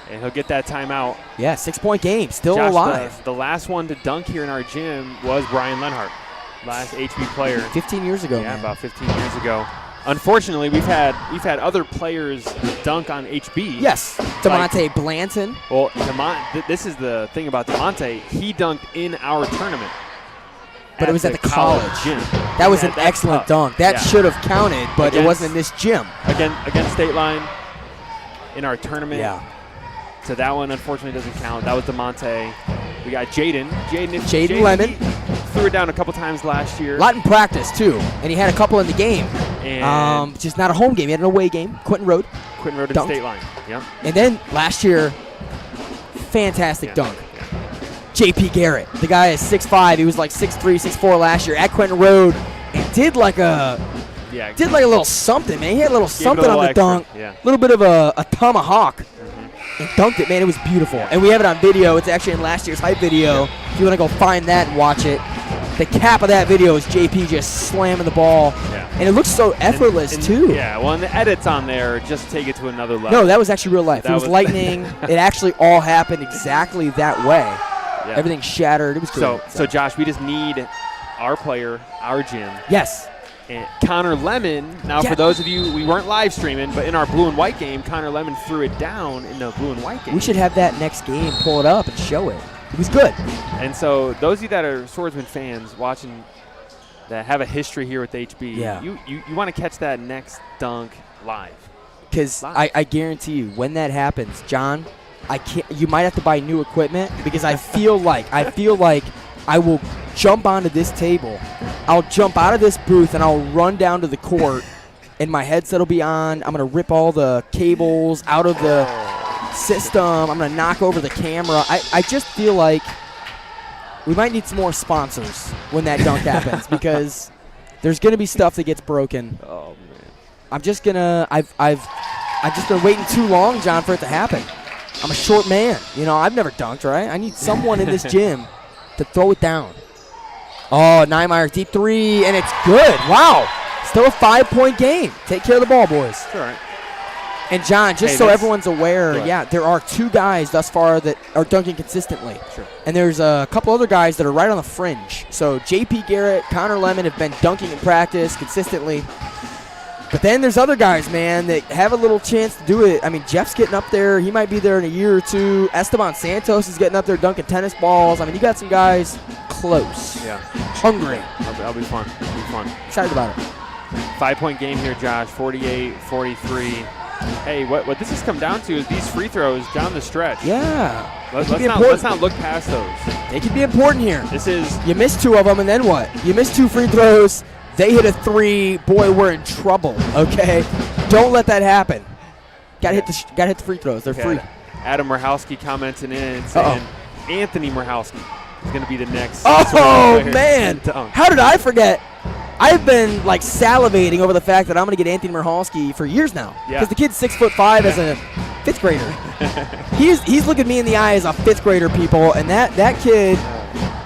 and he'll get that timeout. Yeah, 6-point game, still Josh, alive. The last one to dunk here in our gym was Brian Lenhart, last HB player. 15 years ago, Yeah, man. about 15 years ago. Unfortunately, we've had other players dunk on HB. Yes, DeMonte Blanton. Well, this is the thing about DeMonte. He dunked in our tournament. But it was at the college gym. That was an excellent dunk. That should have counted, but it wasn't in this gym. Against State Line in our tournament. Yeah. So that one, unfortunately, doesn't count. That was DeMonte. We got Jaden. Jaden Lemon. Threw it down a couple times last year. A lot in practice, too. And he had a couple in the game. And just not a home game. He had an away game. Quentin Road. At dunked. State Line. Yep. And then last year, fantastic dunk. J.P. Garrett. The guy is 6'5". He was like 6'3", 6'4" last year at Quentin Road, and did like a little something, man. He had a little something on the dunk. A little bit of a tomahawk. And dunked it, man. It was beautiful. And we have it on video. It's actually in last year's hype video. If you want to go find that and watch it. The cap of that video is JP just slamming the ball. Yeah. And it looks so effortless, too. Yeah, well, and the edits on there just take it to another level. No, that was actually real life. It was lightning. It actually all happened exactly that way. Yeah. Everything shattered. It was great. So, Josh, we just need our player, our gym. Yes. And Connor Lemon, now for those of you, we weren't live streaming, but in our blue and white game, Connor Lemon threw it down in the blue and white game. We should have that next game, pull it up and show it. It was good. And so those of you that are Swordsman fans watching that have a history here with HB, you want to catch that next dunk live. Because I guarantee you, when that happens, John, you might have to buy new equipment because I feel like I will jump onto this table. I'll jump out of this booth and I'll run down to the court and my headset will be on. I'm going to rip all the cables out of the system. I'm going to knock over the camera. I just feel like we might need some more sponsors when that dunk happens because there's going to be stuff that gets broken. Oh, man. I've just been waiting too long, John, for it to happen. I'm a short man. I've never dunked, right? I need someone in this gym to throw it down. Oh, Niemeyer, deep three, and it's good. Wow. Still a 5-point game. Take care of the ball, boys. It's all right. And John, just Hey, so that's- everyone's aware, Go ahead. yeah, there are 2 guys thus far that are dunking consistently. Sure. And there's a couple other guys that are right on the fringe. So JP Garrett, Connor Lemon have been dunking in practice consistently. But then there's other guys, man, that have a little chance to do it. I mean, Jeff's getting up there. He might be there in a year or 2. Esteban Santos is getting up there dunking tennis balls. I mean, you got some guys close. Yeah. Hungry. That'll be fun. It'll be fun. Excited about it. 5-point game here, Josh. 48-43. Hey, what this has come down to is these free throws down the stretch. Yeah. Let's be let's not look past those. They could be important here. This is You missed 2 of them, and then what? You missed 2 free throws. They hit a 3. Boy, we're in trouble. Okay, don't let that happen. Gotta hit the free throws. They're free. Adam Murhalski commenting in and saying Anthony Murhalski is going to be the next. Oh player man, to dunk. how did I forget? I've been like salivating over the fact that I'm going to get Anthony Murhalski for years now. Yeah. Because the kid's 6'5" as a 5th grader. he's looking me in the eye as a 5th grader, people, and that kid,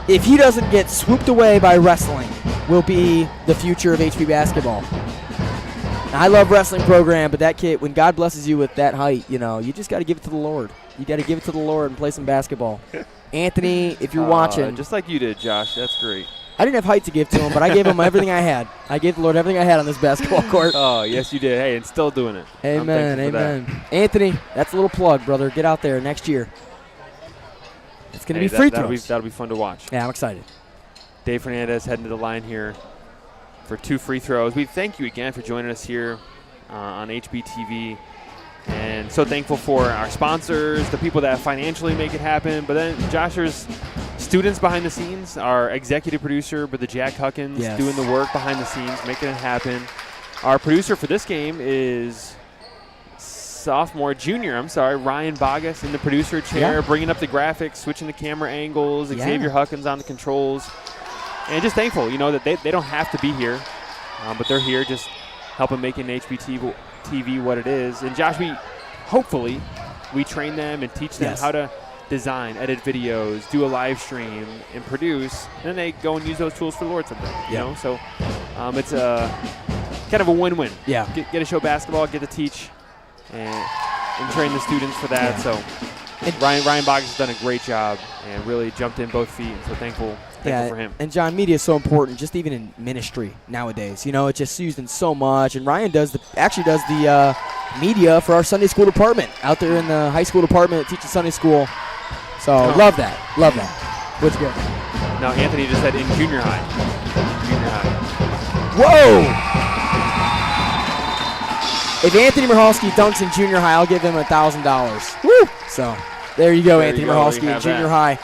if he doesn't get swooped away by wrestling, will be the future of HB basketball. Now, I love wrestling program, but that kid, when God blesses you with that height, you just got to give it to the Lord. You got to give it to the Lord and play some basketball. Anthony, if you're watching. Just like you did, Josh. That's great. I didn't have height to give to him, but I gave him everything I had. I gave the Lord everything I had on this basketball court. Oh, yes, you did. Hey, and still doing it. I'm Amen, thankful for that. amen. Anthony, that's a little plug, brother. Get out there next year. It's going to be free throws. That'll be fun to watch. Yeah, I'm excited. Dave Fernandez heading to the line here for 2 free throws. We thank you again for joining us here on HBTV. And so thankful for our sponsors, the people that financially make it happen. But then, Josh, there's students behind the scenes. Our executive producer, Brother Jack Huckins, Yes. doing the work behind the scenes, making it happen. Our producer for this game is junior, Ryan Bogus in the producer chair, bringing up the graphics, switching the camera angles, Xavier Huckins on the controls. And just thankful, that they don't have to be here, but they're here just helping making HBTV what it is. And Josh, hopefully we train them and teach them how to design, edit videos, do a live stream, and produce. And then they go and use those tools for the Lord someday. You know, so it's a kind of a win-win. Yeah. Get to show basketball, get to teach, and train the students for that. Yeah. So Ryan Bogus has done a great job and really jumped in both feet. And so thankful for him. And John, media is so important, just even in ministry nowadays. It's just used in so much. And Ryan actually does the media for our Sunday school department out there in the high school department that teaches Sunday school. So love that. What's good? No, Anthony just said in junior high. Whoa! If Anthony Murhalski dunks in junior high, I'll give him $1,000. Woo! So there you go, Anthony Murhalski in junior high.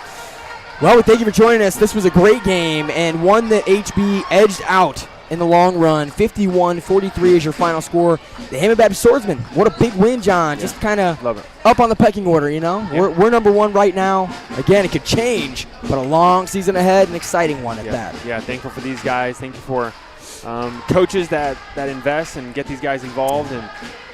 Well, we thank you for joining us. This was a great game and one that HB edged out in the long run. 51-43 is your final score. The Hammond Baptist Swordsmen. What a big win, John. Yeah. Just kind of Love it. up on the pecking order, Yeah. We're number 1 right now. Again, it could change, but a long season ahead, an exciting one at that. Yeah, thankful for these guys. Thank you for coaches that invest and get these guys involved. And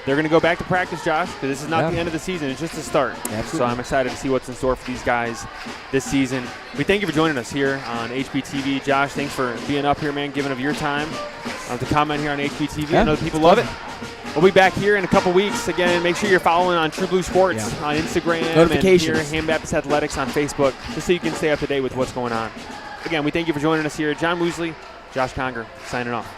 they're going to go back to practice, Josh, because this is not the end of the season. It's just the start. Absolutely. So I'm excited to see what's in store for these guys this season. We thank you for joining us here on HBTV. Josh, thanks for being up here, man, giving of your time to comment here on HBTV. Yeah, I know the people love it. We'll be back here in a couple weeks. Again, make sure you're following on True Blue Sports on Instagram. Notifications. And here, Hammond Baptist Athletics on Facebook, just so you can stay up to date with what's going on. Again, we thank you for joining us here. John Woosley, Josh Conger, signing off.